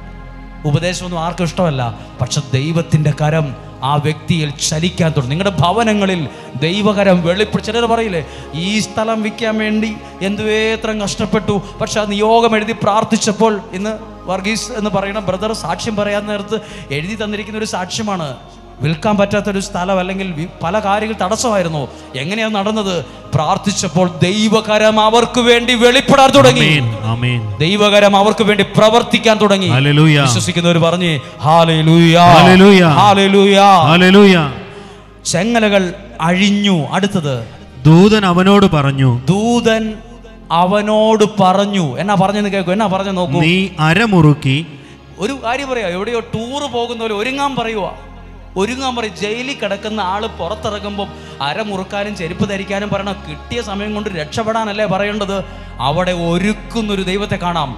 ഉപദേശമൊന്നും ആർക്കും ഇഷ്ടമല്ല. പക്ഷെ ദൈവത്തിൻ്റെ കരം ആ വ്യക്തിയിൽ ചലിക്കാൻ തുടങ്ങും. നിങ്ങളുടെ ഭവനങ്ങളിൽ ദൈവകരം വെളിപ്പെടും. ചിലർ പറയില്ലേ, ഈ സ്ഥലം വിൽക്കാൻ വേണ്ടി എന്തുവേത്രം കഷ്ടപ്പെട്ടു, പക്ഷെ ആ നിയോഗം എഴുതി പ്രാർത്ഥിച്ചപ്പോൾ, ഇന്ന് വർഗീസ് എന്ന് പറയുന്ന ബ്രദർ സാക്ഷ്യം പറയാൻ നേരത്ത് എഴുതി തന്നിരിക്കുന്ന ഒരു സാക്ഷ്യമാണ്. വിൽക്കാൻ പറ്റാത്തൊരു സ്ഥലം, അല്ലെങ്കിൽ പല കാര്യങ്ങൾ തടസ്സമായിരുന്നു. എങ്ങനെയാണ് നടന്നത്? പ്രാർത്ഥിച്ചപ്പോൾ ദൈവകരം അവർക്ക് വേണ്ടി വെളിപ്പെടാൻ തുടങ്ങി. ദൈവകരം അവർക്ക് വേണ്ടി പ്രവർത്തിക്കാൻ തുടങ്ങി. വിശ്വസിക്കുന്നവർ പറഞ്ഞേ ഹല്ലേലൂയ, ഹല്ലേലൂയ, ഹല്ലേലൂയ. ചെങ്ങലകൾ അഴിഞ്ഞു. അടുത്തത്, ദൂതൻ അവനോട് പറഞ്ഞു. ദൂതൻ അവനോട് പറഞ്ഞു. എന്നാ പറഞ്ഞെന്ന് കേൾക്കൂ, എന്നാ പറഞ്ഞു നോക്കൂ. നീ അരമുറുക്കി. ഒരു കാര്യം പറയാ, എവിടെയോ ടൂറ് പോകുന്ന പോലെ ഒരുങ്ങാൻ പറയുക. ഒരുങ്ങാൻ പറയും. ജയിലിൽ കിടക്കുന്ന ആള് പുറത്തിറങ്ങുമ്പോൾ അരമുറുക്കാനും ചെരുപ്പ് ധരിക്കാനും പറയണം. കിട്ടിയ സമയം കൊണ്ട് രക്ഷപ്പെടാനല്ലേ പറയേണ്ടത്? അവിടെ ഒരുക്കുന്നൊരു ദൈവത്തെ കാണാം.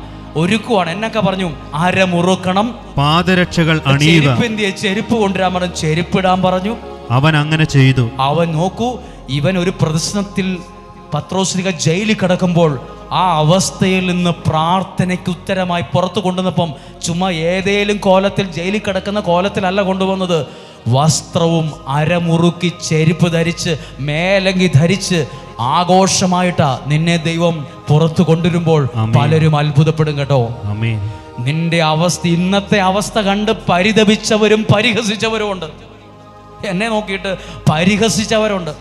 ഒരുക്കുവാണ്. എന്നൊക്കെ പറഞ്ഞു? അരമുറുക്കണം, പാദരക്ഷകൾ അണിയുക, ചെരുപ്പ് കൊണ്ടുവരാൻ പറഞ്ഞു, ചെരുപ്പിടാൻ പറഞ്ഞു. അവൻ അങ്ങനെ ചെയ്തു. അവൻ നോക്കൂ, ഇവൻ ഒരു പ്രശ്നത്തിൽ പത്രോസ്ലിഹ ജയിലിൽ കിടക്കുമ്പോൾ ആ അവസ്ഥയിൽ നിന്ന് പ്രാർത്ഥനയ്ക്ക് ഉത്തരമായി പുറത്തു കൊണ്ടുവന്നപ്പം ചുമ്മാ ഏതേലും കോലത്തിൽ ജയിലിൽ കിടക്കുന്ന കോലത്തിലല്ല കൊണ്ടുവന്നത്. വസ്ത്രവും അരമുറുക്കി ചെരുപ്പ് ധരിച്ച് മേലങ്കി ധരിച്ച് ആഘോഷമായിട്ടാ നിന്നെ ദൈവം പുറത്തു കൊണ്ടുവരുമ്പോൾ പലരും അത്ഭുതപ്പെടും കേട്ടോ. നിന്റെ അവസ്ഥ, ഇന്നത്തെ അവസ്ഥ കണ്ട് പരിതപിച്ചവരും പരിഹസിച്ചവരും ഉണ്ട്. എന്നെ നോക്കിയിട്ട് പരിഹസിച്ചവരുണ്ട്,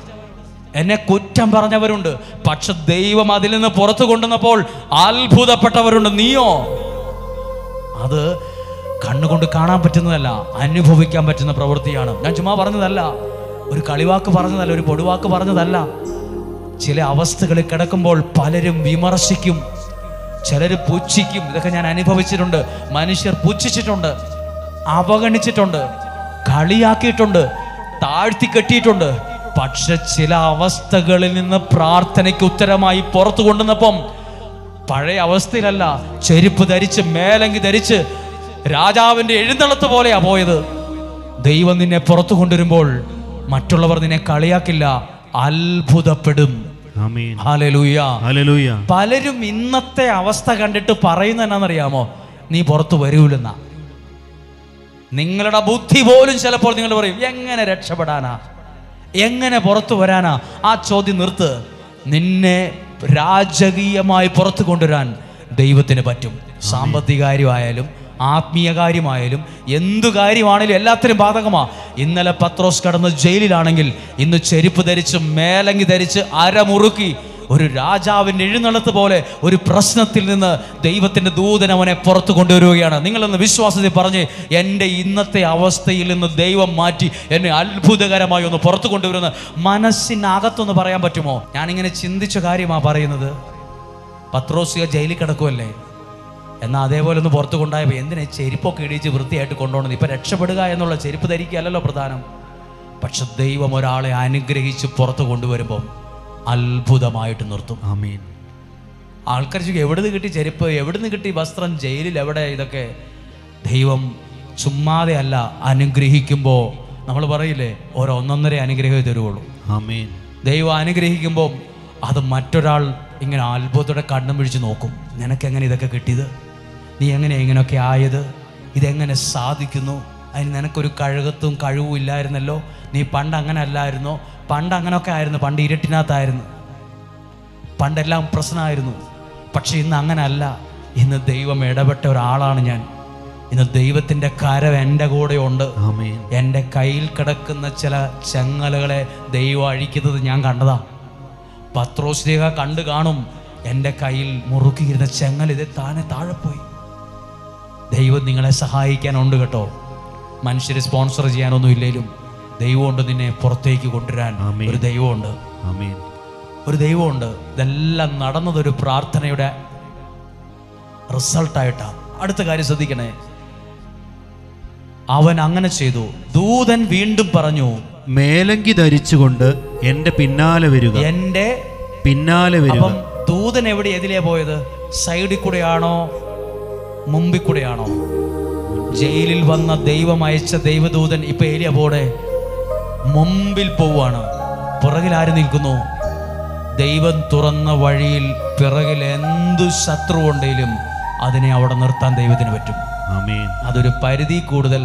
എന്നെ കുറ്റം പറഞ്ഞവരുണ്ട്. പക്ഷെ ദൈവം അതിൽ നിന്ന് പുറത്തു കൊണ്ടുവന്നപ്പോൾ അത്ഭുതപ്പെട്ടവരുണ്ട്. നീയോ? അത് കണ്ണുകൊണ്ട് കാണാൻ പറ്റുന്നതല്ല, അനുഭവിക്കാൻ പറ്റുന്ന പ്രവൃത്തിയാണ്. ഞാൻ ചുമ്മാ പറഞ്ഞതല്ല, ഒരു കളിവാക്ക് പറഞ്ഞതല്ല, ഒരു പൊടുവാക്ക് പറഞ്ഞതല്ല. ചില അവസ്ഥകളിൽ കിടക്കുമ്പോൾ പലരും വിമർശിക്കും, ചിലർ പുച്ഛിക്കും. ഇതൊക്കെ ഞാൻ അനുഭവിച്ചിട്ടുണ്ട്. മനുഷ്യർ പുച്ഛിച്ചിട്ടുണ്ട്, അവഗണിച്ചിട്ടുണ്ട്, കളിയാക്കിയിട്ടുണ്ട്, താഴ്ത്തി കെട്ടിയിട്ടുണ്ട്. പക്ഷെ ചില അവസ്ഥകളിൽ നിന്ന് പ്രാർത്ഥനയ്ക്ക് ഉത്തരമായി പുറത്തു കൊണ്ടുവന്നപ്പം പഴയ അവസ്ഥയിലല്ല, ചെരുപ്പ് ധരിച്ച് മേലങ്കി ധരിച്ച് രാജാവിന്റെ എഴുന്നള്ളത്ത് പോലെയാ പോയത്. ദൈവം നിന്നെ പുറത്തു കൊണ്ടുവരുമ്പോൾ മറ്റുള്ളവർ നിന്നെ കളിയാക്കില്ല, അത്ഭുതപ്പെടും. Hallelujah, hallelujah. പലരും ഇന്നത്തെ അവസ്ഥ കണ്ടിട്ട് പറയുന്നത് എന്നാണെന്നറിയാമോ? നീ പുറത്തു വരൂലെന്നാ. നിങ്ങളുടെ ബുദ്ധി പോലും ചിലപ്പോൾ നിങ്ങൾ പറയും, എങ്ങനെ രക്ഷപ്പെടാനാ, എങ്ങനെ പുറത്തു വരാനാ? ആ ചോദ്യം നിർത്ത്. നിന്നെ രാജകീയമായി പുറത്തു കൊണ്ടുവരാൻ ദൈവത്തിന് പറ്റും. സാമ്പത്തിക കാര്യമായാലും ആത്മീയ കാര്യമായാലും എന്തു കാര്യമാണെങ്കിലും എല്ലാത്തിനും ബാധകമാ. ഇന്നലെ പത്രോസ് കടന്ന് ജയിലിലാണെങ്കിൽ ഇന്ന് ചെരുപ്പ് ധരിച്ച് മേലങ്കി ധരിച്ച് അരമുറുക്കി ഒരു രാജാവിൻ്റെ എഴുന്നള്ളത്ത് പോലെ ഒരു പ്രശ്നത്തിൽ നിന്ന് ദൈവത്തിൻ്റെ ദൂതൻ അവനെ പുറത്തു കൊണ്ടുവരികയാണ്. നിങ്ങളൊന്ന് വിശ്വാസത്തിൽ പറഞ്ഞ്, എൻ്റെ ഇന്നത്തെ അവസ്ഥയിൽ നിന്ന് ദൈവം മാറ്റി എന്നെ അത്ഭുതകരമായി ഒന്ന് പുറത്തു കൊണ്ടുവരുന്ന മനസ്സിനകത്തൊന്ന് പറയാൻ പറ്റുമോ? ഞാനിങ്ങനെ ചിന്തിച്ച കാര്യമാണ് പറയുന്നത്. പത്രോസ് ജയിലിൽ കിടക്കുമല്ലേ, എന്നാൽ അതേപോലെ ഒന്ന് പുറത്തു കൊണ്ടായപ്പോൾ എന്തിനാ ചെരുപ്പൊക്കെ ഇടിച്ച് വൃത്തിയായിട്ട് കൊണ്ടുപോകണത്? ഇപ്പം രക്ഷപ്പെടുക എന്നുള്ള, ചെരുപ്പ് ധരിക്കുകയല്ലോ പ്രധാനം. പക്ഷെ ദൈവം ഒരാളെ അനുഗ്രഹിച്ച് പുറത്തു കൊണ്ടുവരുമ്പം അത്ഭുതമായിട്ട് നിർത്തും. ആമീൻ. ആൾക്കാർ ചോദിക്കും, എവിടുന്ന് കിട്ടി ചെരുപ്പ്, എവിടുന്ന് കിട്ടി വസ്ത്രം, ജയിലിൽ എവിടെ? ഇതൊക്കെ ദൈവം ചുമ്മാതെ അല്ല, അനുഗ്രഹിക്കുമ്പോൾ നമ്മൾ പറയില്ലേ, ഒന്നൊന്നര അനുഗ്രഹമേ തരുള്ളൂ. ആമീൻ. ദൈവം അനുഗ്രഹിക്കുമ്പോൾ അത് മറ്റൊരാൾ ഇങ്ങനെ അത്ഭുതത്തോടെ കണ്ണും പിടിച്ച് നോക്കും. നിനക്കെങ്ങനെ ഇതൊക്കെ കിട്ടിയത്? നീ എങ്ങനെ ഇങ്ങനെയൊക്കെ ആയത്? ഇതെങ്ങനെ സാധിക്കുന്നു? അതിന് നിനക്കൊരു കഴുകത്തും കഴിവും ഇല്ലായിരുന്നല്ലോ. നീ പണ്ട് അങ്ങനെ അല്ലായിരുന്നോ? പണ്ട് അങ്ങനെയൊക്കെ ആയിരുന്നു, പണ്ട് ഇരുട്ടിനകത്തായിരുന്നു, പണ്ടെല്ലാം പ്രശ്നമായിരുന്നു. പക്ഷെ ഇന്ന് അങ്ങനെ അല്ല. ഇന്ന് ദൈവം ഇടപെട്ട ഒരാളാണ് ഞാൻ. ഇന്ന് ദൈവത്തിൻ്റെ കരം എൻ്റെ കൂടെ ഉണ്ട്. എൻ്റെ കയ്യിൽ കിടക്കുന്ന ചില ചെങ്ങലകളെ ദൈവം അഴിക്കുന്നത് ഞാൻ കണ്ടതാ. പത്രോസ്ലീഹ കണ്ടു കാണും, എൻ്റെ കയ്യിൽ മുറുക്കിയിരുന്ന ചെങ്ങൽ ഇത് താനെ താഴെ പോയി. ദൈവം നിങ്ങളെ സഹായിക്കാനുണ്ട് കേട്ടോ. മനുഷ്യരെ സ്പോൺസർ ചെയ്യാനൊന്നും ഇല്ലേലും ദൈവമുണ്ട് നിന്നെ പുറത്തേക്ക് കൊണ്ടുവരാൻ. ഒരു ദൈവമുണ്ട്, ഒരു ദൈവമുണ്ട്. ഇതെല്ലാം നടന്നതൊരു പ്രാർത്ഥനയുടെ റിസൾട്ടായിട്ടാണ്. അടുത്ത കാര്യം ശ്രദ്ധിക്കണേ. അവൻ അങ്ങനെ ചെയ്തു. ദൂതൻ വീണ്ടും പറഞ്ഞു, മേലങ്കി ധരിച്ചുകൊണ്ട് എന്റെ പിന്നാലെ വരിക, എന്റെ പിന്നാലെ വരിക. അപ്പം ദൂതൻ എതിലെയാ പോയത്? സൈഡിൽ കൂടെയാണോ മുമ്പിൽ കൂടെയാണോ? ജയിലിൽ വന്ന ദൈവം അയച്ച ദൈവദൂതൻ ഇപ്പൊ ഏലിയാബോടെ മുമ്പിൽ പോവാണ്. പുറകിൽ ആര് നിൽക്കുന്നു? ദൈവം തുറന്ന വഴിയിൽ പിറകിൽ എന്തു ശത്രു ഉണ്ടെങ്കിലും അതിനെ അവിടെ നിർത്താൻ ദൈവത്തിന് പറ്റും. ആമേൻ. അതൊരു പരിധി കൂടുതൽ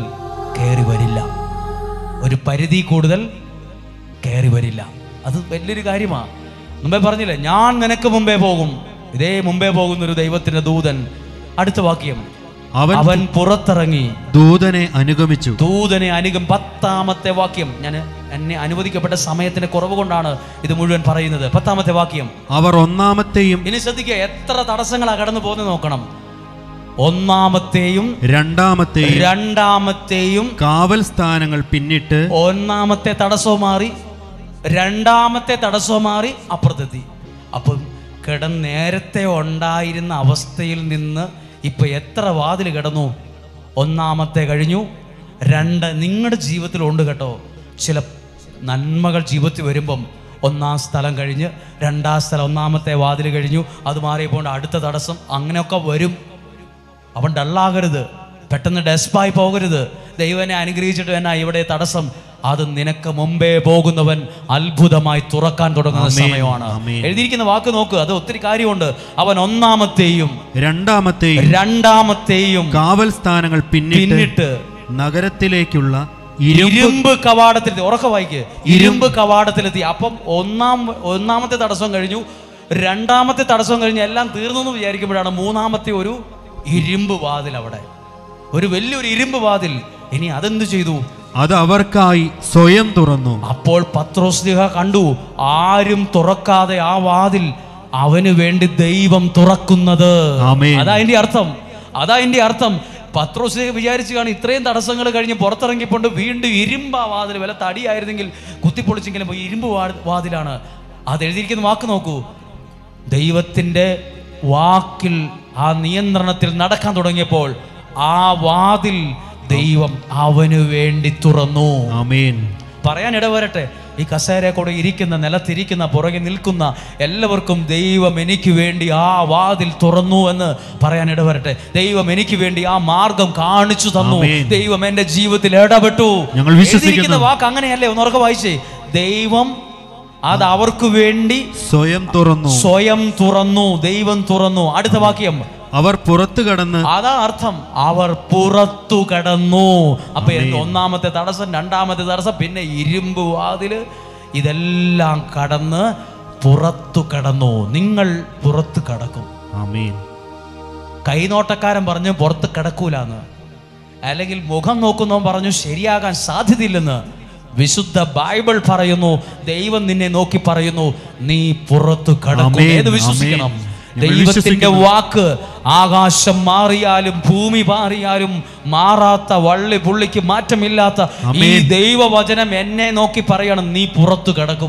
കയറി വരില്ല. ഒരു പരിധി കൂടുതൽ കയറി വരില്ല. അത് വലിയൊരു കാര്യമാണ്. മുമ്പേ പറഞ്ഞില്ലേ, ഞാൻ നിനക്ക് മുമ്പേ പോകും. ഇതേ മുമ്പേ പോകുന്നൊരു ദൈവത്തിന്റെ ദൂതൻ. അടുത്ത വാക്യം, അവൻ പുറത്തിറങ്ങി ദൂതനെ അനുഗമിച്ചു. ദൂതനെ 10ാമത്തെ വാക്യം. എന്നെ അനുവദിക്കപ്പെട്ട സമയത്തിന്റെ കുറവ് കൊണ്ടാണ് ഇത് മുഴുവൻ പറയുന്നത്. 10ാമത്തെ വാക്യം, അവർ ഒന്നാമത്തെയും. ഇനി ശ്രദ്ധിക്കുക, എത്ര തടസ്സങ്ങളാ കടന്നു പോകുന്നത് നോക്കണം. ഒന്നാമത്തെയും രണ്ടാമത്തെയും കാവൽ സ്ഥാനങ്ങൾ പിന്നിട്ട് ഒന്നാമത്തെ തടസ്സവും മാറി, രണ്ടാമത്തെ തടസ്സവും മാറി, അപ്പുറത്തെത്തി. അപ്പം നേരത്തെ ഉണ്ടായിരുന്ന അവസ്ഥയിൽ നിന്ന് ഇപ്പൊ എത്ര വാതിൽ കിടന്നു? ഒന്നാമത്തെ കഴിഞ്ഞു, നിങ്ങളുടെ ജീവിതത്തിലുണ്ട് കേട്ടോ. ചില നന്മകൾ ജീവിതത്തിൽ വരുമ്പം ഒന്നാം സ്ഥലം കഴിഞ്ഞ് രണ്ടാം സ്ഥലം, ഒന്നാമത്തെ വാതിൽ കഴിഞ്ഞു, അത് മാറിയപ്പോൾ അടുത്ത തടസ്സം, അങ്ങനെയൊക്കെ വരും. അവൻ ഡള്ളാകരുത്, പെട്ടെന്ന് ഡെസ്പായി പോകരുത്. ദൈവനെ അനുഗ്രഹിച്ചിട്ട് എന്നാ ഇവിടെ തടസ്സം? അത് നിനക്ക് മുമ്പേ പോകുന്നവൻ അത്ഭുതമായി തുറക്കാൻ തുടങ്ങുന്ന സമയമാണ്. എഴുതിയിരിക്കുന്ന വാക്ക് നോക്ക്, അത് ഒത്തിരി കാര്യമുണ്ട്. അവൻ ഒന്നാമത്തെയും രണ്ടാമത്തെയും കാവൽ സ്ഥാനങ്ങൾ പിന്നിട്ട് നഗരത്തിലേക്കുള്ള ഇരുമ്പ് കവാടത്തിലെത്തി. ഉറക്കെ വായിക്ക്, ഇരുമ്പ് കവാടത്തിലെത്തി. അപ്പം ഒന്നാമത്തെ തടസ്സം കഴിഞ്ഞു, രണ്ടാമത്തെ തടസ്സം കഴിഞ്ഞ് എല്ലാം തീർന്നു എന്ന് വിചാരിക്കുമ്പോഴാണ് മൂന്നാമത്തെ ഒരു ഇരുമ്പ് വാതിൽ. അവിടെ ഒരു വലിയൊരു ഇരുമ്പ് വാതിൽ. ഇനി അതെന്ത് ചെയ്തു? അത് അവർക്കായി സ്വയം തുറന്നു. അപ്പോൾ പത്രോസ്ലീഹ കണ്ടു, ആരും തുറക്കാതെ ആ വാതിൽ അവന് വേണ്ടി ദൈവം തുറക്കുന്നത്. അതാ അതിന്റെ അർത്ഥം. പത്രോസ്ലീഹ വിചാരിച്ചു കാണും, ഇത്രയും തടസ്സങ്ങൾ കഴിഞ്ഞ് പുറത്തിറങ്ങിക്കൊണ്ട് വീണ്ടും ഇരുമ്പ് ആ വാതിൽ, വല്ല തടിയായിരുന്നെങ്കിൽ കുത്തിപ്പൊളിച്ചെങ്കിലും ഇരുമ്പ് വാതിലാണ്. അത് എഴുതിയിരിക്കുന്ന വാക്ക് നോക്കൂ. ദൈവത്തിന്റെ വാക്കിൽ, ആ നിയന്ത്രണത്തിൽ നടക്കാൻ തുടങ്ങിയപ്പോൾ ആ വാതിൽ ദൈവം അവന് വേണ്ടി തുറന്നു. ആമേൻ. പറയാൻ ഇടവരട്ടെ, ഈ കസേര കൂടെ ഇരിക്കുന്ന, നിലത്തിരിക്കുന്ന, പുറകെ നിൽക്കുന്ന എല്ലാവർക്കും ദൈവം എനിക്ക് വേണ്ടി ആ വാതിൽ തുറന്നു എന്ന് പറയാൻ ഇടവരട്ടെ. ദൈവം എനിക്ക് വേണ്ടി ആ മാർഗം കാണിച്ചു തന്നു. ദൈവം എന്റെ ജീവിതത്തിൽ ഇടപെട്ടു. ഞങ്ങൾ വിശ്വസിക്കുന്ന വാക്ക് അങ്ങനെയല്ലേ? ഒന്നുറക്കെ വായിച്ചേ. ദൈവം അത് അവർക്ക് വേണ്ടി സ്വയം തുറന്നു. ദൈവം തുറന്നു. അടുത്ത വാക്യം, അവർ പുറത്തു കടന്ന്. അതാ അർത്ഥം, അവർ പുറത്തു കടന്നു. അപ്പൊ ഒന്നാമത്തെ തടസ്സം, രണ്ടാമത്തെ തടസ്സം, പിന്നെ ഇരുമ്പ് വാതില്, ഇതെല്ലാം കടന്ന് പുറത്തു കടന്നു. നിങ്ങൾ പുറത്ത് കടക്കും. ആമേൻ. കൈനോട്ടക്കാരൻ പറഞ്ഞു പുറത്ത് കിടക്കൂലെന്ന്, അല്ലെങ്കിൽ മുഖം നോക്കുന്നവൻ പറഞ്ഞു ശരിയാകാൻ സാധ്യതയില്ലെന്ന്. വിശുദ്ധ ബൈബിൾ പറയുന്നു, ദൈവം നിന്നെ നോക്കി പറയുന്നു, നീ പുറത്തു കടക്കും. ഏത് വിശ്വസിക്കണം? ദൈവത്തിന്റെ വാക്ക് ആകാശം മാറിയാലും ഭൂമി മാറിയാലും മാറാത്ത, വള്ളി പുള്ളിക്ക് മാറ്റമില്ലാത്ത ഈ ദൈവവചനം എന്നെ നോക്കി പറയണം, നീ പുറത്തു കിടക്കും.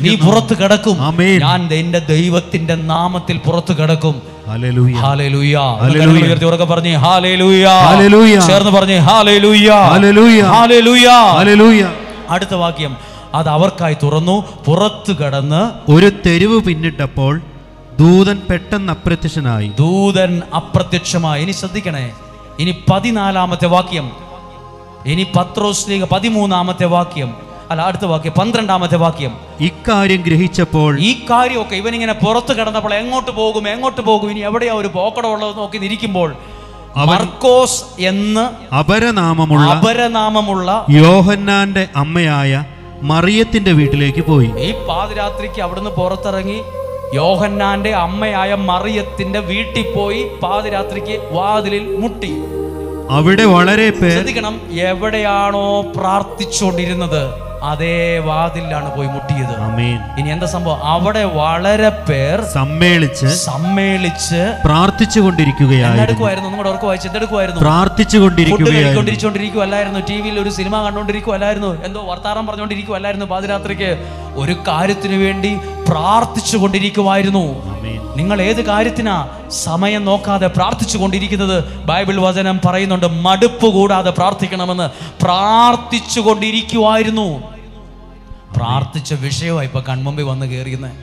നീ പുറത്തു കിടക്കും. ഞാൻ എന്റെ ദൈവത്തിന്റെ നാമത്തിൽ പുറത്തു കിടക്കും. ചേർന്ന് പറഞ്ഞേ ഹല്ലേലൂയ. അടുത്ത വാക്യം, അത് അവർക്കായി തുറന്നു. പുറത്തു കടന്ന് ഒരു തെരുവ് പിന്നിട്ടപ്പോൾ ദൂതൻ പെട്ടെന്ന് അപ്രത്യക്ഷമായി. ഇനി ശ്രദ്ധിക്കണേ, ഇനി 14ാമത്തെ വാക്യം, ഇനി പത്രോസ്ലീഹ 13ാമത്തെ വാക്യം, അല്ല അടുത്ത വാക്യം 12ാമത്തെ വാക്യം. ഇക്കാര്യം ഗ്രഹിച്ചപ്പോൾ, ഈ കാര്യമൊക്കെ ഇവനിങ്ങനെ പുറത്ത് കിടന്നപ്പോൾ എങ്ങോട്ട് പോകും, ഇനി എവിടെയാ ഒരു പോക്കടമുള്ളത് നോക്കി നിൽക്കുമ്പോൾ മർക്കോസ് എന്ന് അപരനാമമുള്ള യോഹന്നാന്റെ അമ്മയായ മറിയത്തിന്റെ വീട്ടിലേക്ക് പോയി. ഈ പാതിരാത്രിക്ക് അവിടുന്ന് പുറത്തിറങ്ങി യോഹന്നാന്റെ അമ്മയായ മറിയത്തിന്റെ വീട്ടിൽ പോയി പാതിരാത്രിക്ക് വാതിലിൽ മുട്ടി. അവിടെ വളരെ പേർ, ശ്രദ്ധിക്കണം, എവിടെയാണോ പ്രാർത്ഥിച്ചുകൊണ്ടിരുന്നത് അതേ വാതിലാണ് പോയി മുട്ടിയത്. ഇനി എന്താ സംഭവം? അവിടെ വളരെ പേർ സമ്മേളിച്ച് പ്രാർത്ഥിച്ചുകൊണ്ടിരിക്കുകയായിരുന്നു. നിങ്ങളുടെ ഉറക്കെ വായിച്ച് എന്തെടുക്കുമായിരുന്നു? പ്രാർത്ഥിച്ചുകൊണ്ടിരിക്കുകയല്ലായിരുന്നു. ടി വിയിൽ ഒരു സിനിമ കണ്ടുകൊണ്ടിരിക്കുവല്ലായിരുന്നു, എന്തോ വർത്താനം പറഞ്ഞുകൊണ്ടിരിക്കുവല്ലായിരുന്നു. പാതിരാത്രിക്ക് ഒരു കാര്യത്തിന് വേണ്ടി പ്രാർത്ഥിച്ചുകൊണ്ടിരിക്കുമായിരുന്നു. നിങ്ങൾ ഏത് കാര്യത്തിനാ സമയം നോക്കാതെ പ്രാർത്ഥിച്ചു കൊണ്ടിരിക്കുന്നത്? ബൈബിൾ വചനം പറയുന്നുണ്ട്, മടുപ്പ് കൂടാതെ പ്രാർത്ഥിക്കണമെന്ന്. പ്രാർത്ഥിച്ചു കൊണ്ടിരിക്കുവായിരുന്നു. പ്രാർത്ഥിച്ച വിഷയമാണ് ഇപ്പൊ കൺമുമ്പിൽ വന്ന് കയറിയുന്നത്.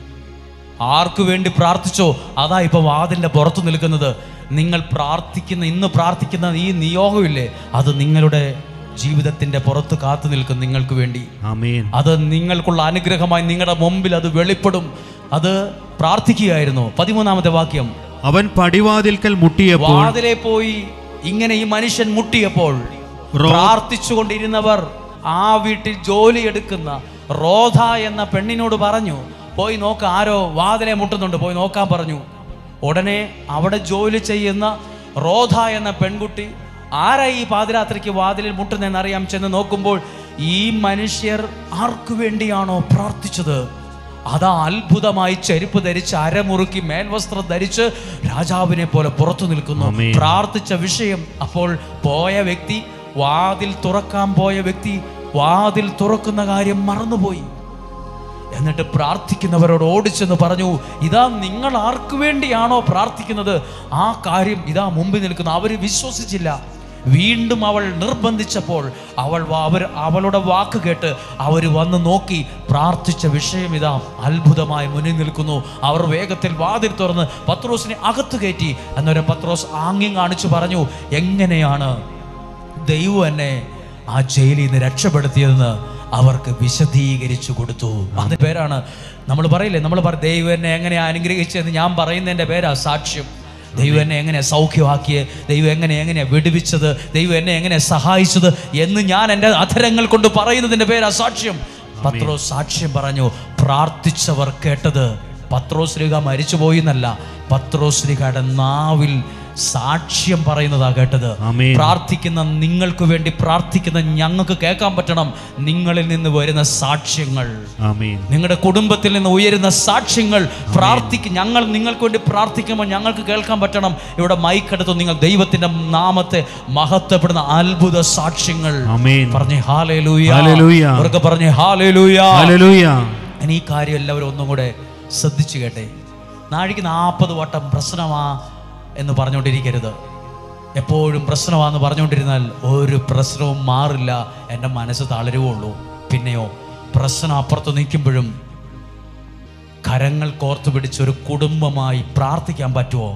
ആർക്കു വേണ്ടി പ്രാർത്ഥിച്ചോ അതാ ഇപ്പൊ വാതിലിന്റെ പുറത്തു നിൽക്കുന്നത്. നിങ്ങൾ ഇന്ന് പ്രാർത്ഥിക്കുന്ന ഈ നിയോഗമില്ലേ, അത് നിങ്ങളുടെ ജീവിതത്തിന്റെ പുറത്ത് കാത്തു നിൽക്കും നിങ്ങൾക്ക് വേണ്ടി. അത് നിങ്ങൾക്കുള്ള അനുഗ്രഹമായി നിങ്ങളുടെ മുമ്പിൽ അത് വെളിപ്പെടും. അത് പ്രാർത്ഥിക്കുകയായിരുന്നു. 13-ാമത്തെ വാക്യം, അവൻ പടിവാതിൽക്കൽ മുട്ടിയപ്പോൾ, വാതിലെ പോയി ഇങ്ങനെ ഈ മനുഷ്യൻ മുട്ടിയപ്പോൾ, പ്രാർത്ഥിച്ചുകൊണ്ടിരുന്നവർ ആ വീട്ടിൽ ജോലി എടുക്കുന്ന റോധ എന്ന പെണ്ണിനോട് പറഞ്ഞു, പോയി നോക്ക, ആരോ വാതിലെ മുട്ടുന്നുണ്ട്, പോയി നോക്കാൻ പറഞ്ഞു. ഉടനെ അവിടെ ജോലി ചെയ്യുന്ന റോധ എന്ന പെൺകുട്ടി ആരാ ഈ പാതിരാത്രിക്ക് വാതിലിൽ മുട്ടുന്നതെന്നറിയാൻ ചെന്ന് നോക്കുമ്പോൾ ഈ മനുഷ്യർ ആർക്കു വേണ്ടിയാണോ പ്രാർത്ഥിച്ചത് അതാ അത്ഭുതമായി ചെരുപ്പ് ധരിച്ച് അരമുറുക്കി മേൽവസ്ത്രം ധരിച്ച് രാജാവിനെ പോലെ പുറത്തു നിൽക്കുന്നു. പ്രാർത്ഥിച്ച വിഷയം. അപ്പോൾ പോയ വ്യക്തി, വാതിൽ തുറക്കാൻ പോയ വ്യക്തി വാതിൽ തുറക്കുന്ന കാര്യം മറന്നുപോയി. എന്നിട്ട് പ്രാർത്ഥിക്കുന്നവരോട് ഓടിച്ചെന്ന് പറഞ്ഞു, ഇതാ നിങ്ങൾ ആർക്കു വേണ്ടിയാണോ പ്രാർത്ഥിക്കുന്നത് ആ കാര്യം ഇതാ മുമ്പിൽ നിൽക്കുന്നു. അവർ വിശ്വസിച്ചില്ല. വീണ്ടും അവൾ നിർബന്ധിച്ചപ്പോൾ അവളുടെ വാക്ക് കേട്ട് അവർ വന്ന് നോക്കി. പ്രാർത്ഥിച്ച വിഷയം ഇതാ അത്ഭുതമായി മുന്നിൽ നിൽക്കുന്നു. അവർ വേഗത്തിൽ വാതിൽ തുറന്ന് പത്രോസിനെ അകത്ത് കയറ്റി. അന്നേരം പത്രോസ് ആംഗ്യം കാണിച്ചു പറഞ്ഞു, എങ്ങനെയാണ് ദൈവം എന്നെ ആ ജയിലിൽ നിന്ന് രക്ഷപ്പെടുത്തിയതെന്ന് അവർക്ക് വിശദീകരിച്ചു കൊടുത്തു. അതിന്റെ പേരാണ് നമ്മൾ പറയില്ലേ, ദൈവം എന്നെ എങ്ങനെയാ അനുഗ്രഹിച്ചതെന്ന് ഞാൻ പറയുന്നതിൻ്റെ പേരാ സാക്ഷ്യം. ദൈവം എന്നെ എങ്ങനെ സൗഖ്യമാക്കിയത്, ദൈവം എങ്ങനെ വിടുവിച്ചത്, ദൈവം എന്നെ എങ്ങനെ സഹായിച്ചത് എന്ന് ഞാൻ എൻ്റെ അധരങ്ങൾ കൊണ്ട് പറയുന്നതിൻ്റെ പേരാ സാക്ഷ്യം. പത്രോസ് സാക്ഷ്യം പറഞ്ഞു. പ്രാർത്ഥിച്ചവർ കേട്ടത് പത്രോസ് ശ്ലീഹ മരിച്ചുപോയി എന്നല്ല, പത്രോസ് ശ്ലീഹയുടെ നാവിൽ സാക്ഷ്യം പറയുന്നതാ കേട്ടത്. പ്രാർത്ഥിക്കുന്ന നിങ്ങൾക്ക് വേണ്ടി പ്രാർത്ഥിക്കുന്ന ഞങ്ങൾക്ക് കേൾക്കാൻ പറ്റണം നിങ്ങളിൽ നിന്ന് വരുന്ന സാക്ഷ്യങ്ങൾ, നിങ്ങളുടെ കുടുംബത്തിൽ നിന്ന് ഉയരുന്ന സാക്ഷ്യങ്ങൾ. ഞങ്ങൾ നിങ്ങൾക്ക് വേണ്ടി പ്രാർത്ഥിക്കുമ്പോൾ ഞങ്ങൾക്ക് കേൾക്കാൻ പറ്റണം. ഇവിടെ മൈക്കെടുത്ത് നിങ്ങൾ ദൈവത്തിന്റെ നാമത്തെ മഹത്വപ്പെടുന്ന അത്ഭുത സാക്ഷ്യങ്ങൾ പറഞ്ഞേ ഹല്ലേലൂയ, അവർക്ക് പറഞ്ഞേ ഹല്ലേലൂയ. ഇനി ഈ കാര്യം എല്ലാവരും ഒന്നും കൂടെ ശ്രദ്ധിച്ചു കേട്ടെ. നാഴിക്ക് 40 വട്ടം പ്രശ്നമാ എന്ന് പറഞ്ഞുകൊണ്ടിരിക്കരുത്. എപ്പോഴും പ്രശ്നമാണെന്ന് പറഞ്ഞുകൊണ്ടിരുന്നാൽ ഒരു പ്രശ്നവും മാറില്ല, എൻ്റെ മനസ്സ് തളരുകയുള്ളൂ. പിന്നെയോ പ്രശ്നം അപ്പുറത്ത് നിൽക്കുമ്പോഴും കരങ്ങൾ കോർത്തു പിടിച്ച് ഒരു കുടുംബമായി പ്രാർത്ഥിക്കാൻ പറ്റുമോ?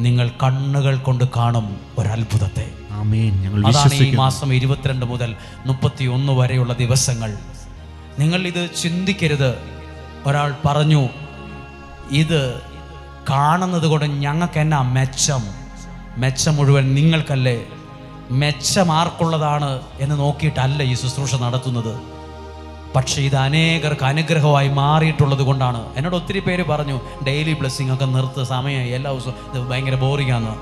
നിങ്ങൾ കണ്ണുകൾ കൊണ്ട് കാണും ഒരത്ഭുതത്തെ. അതാണ് ഈ മാസം 22 മുതൽ 31 വരെയുള്ള ദിവസങ്ങൾ. നിങ്ങൾ ഇത് ചിന്തിക്കരുത്. ഒരാൾ പറഞ്ഞു, ഇത് കാണുന്നത് കൊണ്ട് ഞങ്ങൾക്ക് എന്നാ മെച്ചം മുഴുവൻ നിങ്ങൾക്കല്ലേ, മെച്ചം ആർക്കുള്ളതാണ് എന്ന് നോക്കിയിട്ടല്ല ഈ ശുശ്രൂഷ നടത്തുന്നത്. പക്ഷേ ഇത് അനേകർക്ക് അനുഗ്രഹമായി മാറിയിട്ടുള്ളത് കൊണ്ടാണ്. എന്നോട് ഒത്തിരി പേര് പറഞ്ഞു, ഡെയിലി ബ്ലെസ്സിങ് ഒക്കെ നിർത്ത്, സമയമായി, എല്ലാ ദിവസവും ഇത് ഭയങ്കര ബോറിംഗാന്ന്.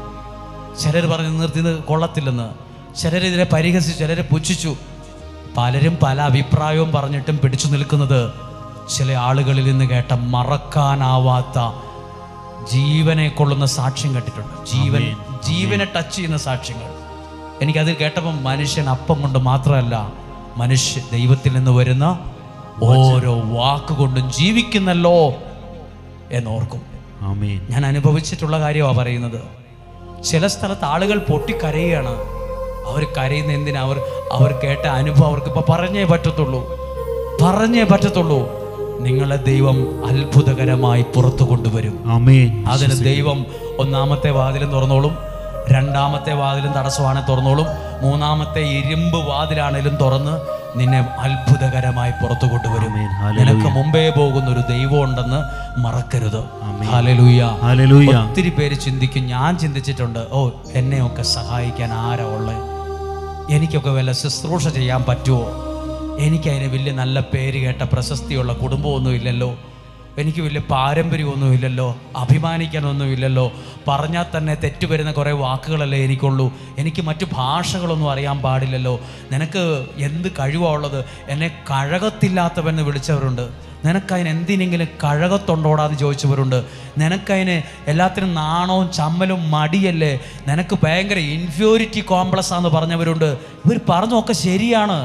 ചിലർ പറഞ്ഞു നിർത്തിയത് കൊള്ളത്തില്ലെന്ന്, ചിലർ ഇതിനെ പരിഹസിച്ചു, ചിലർ പുച്ഛിച്ചു. പലരും പല അഭിപ്രായവും പറഞ്ഞിട്ടും പിടിച്ചു നിൽക്കുന്നത് ചില ആളുകളിൽ നിന്ന് കേട്ട മറക്കാനാവാത്ത ജീവനെ കൊള്ളുന്ന സാക്ഷ്യം കേട്ടിട്ടുണ്ട്. ജീവനെ ടച്ച് ചെയ്യുന്ന സാക്ഷ്യങ്ങൾ. എനിക്കതിൽ കേട്ടപ്പോൾ മനുഷ്യൻ അപ്പം കൊണ്ട് മാത്രമല്ല, ദൈവത്തിൽ നിന്ന് വരുന്ന ഓരോ വാക്കുകൊണ്ടും ജീവിക്കുന്നല്ലോ എന്നോർക്കും. ഞാൻ അനുഭവിച്ചിട്ടുള്ള കാര്യമാണ് പറയുന്നത്. ചില സ്ഥലത്ത് ആളുകൾ പൊട്ടിക്കരയുകയാണ്. അവർ കരയുന്ന എന്തിനാ? അവർ കേട്ട അനുഭവം അവർക്ക് ഇപ്പൊ പറഞ്ഞേ പറ്റത്തുള്ളൂ. നിങ്ങളെ ദൈവം അത്ഭുതകരമായി പുറത്തു കൊണ്ടുവരും. അതിന് ദൈവം 1-ാമത്തെ വാതിലും തുറന്നോളും, 2-ാമത്തെ വാതിലും തടസ്സമാണ് തുറന്നോളും, 3-ാമത്തെ ഇരുമ്പ് വാതിലാണേലും തുറന്ന് നിന്നെ അത്ഭുതകരമായി പുറത്തു കൊണ്ടുവരും. നിനക്ക് മുമ്പേ പോകുന്ന ഒരു ദൈവം ഉണ്ടെന്ന് മറക്കരുത്. ഹല്ലേലൂയ. ഒത്തിരി പേര് ചിന്തിക്കും, ഞാൻ ചിന്തിച്ചിട്ടുണ്ട്, എന്നെയൊക്കെ സഹായിക്കാൻ ആരാ ഉള്ളത്, എനിക്കൊക്കെ വല്ല ശുശ്രൂഷ ചെയ്യാൻ പറ്റുമോ, എനിക്കതിന് വലിയ നല്ല പേര് കേട്ട പ്രശസ്തിയുള്ള കുടുംബമൊന്നുമില്ലല്ലോ, എനിക്ക് വലിയ പാരമ്പര്യമൊന്നുമില്ലല്ലോ, അഭിമാനിക്കാനൊന്നുമില്ലല്ലോ, പറഞ്ഞാൽ തന്നെ തെറ്റുവരുന്ന കുറേ വാക്കുകളല്ലേ എനിക്കുള്ളൂ, എനിക്ക് മറ്റു ഭാഷകളൊന്നും അറിയാൻ പാടില്ലല്ലോ, നിനക്ക് എന്ത് കഴിവാണുള്ളത്, എന്നെ കഴകത്തില്ലാത്തവെന്ന് വിളിച്ചവരുണ്ട്, നിനക്കതിന് എന്തിനെങ്കിലും കഴകത്തുണ്ടോടാന്ന് ചോദിച്ചവരുണ്ട്, നിനക്കതിന് എല്ലാത്തിനും നാണവും ചമ്മലും മടിയല്ലേ, നിനക്ക് ഭയങ്കര ഇൻഫ്യൂരിറ്റി കോംപ്ലക്സ് ആണെന്ന് പറഞ്ഞവരുണ്ട്. ഇവർ പറഞ്ഞൊക്കെ ശരിയാണ്.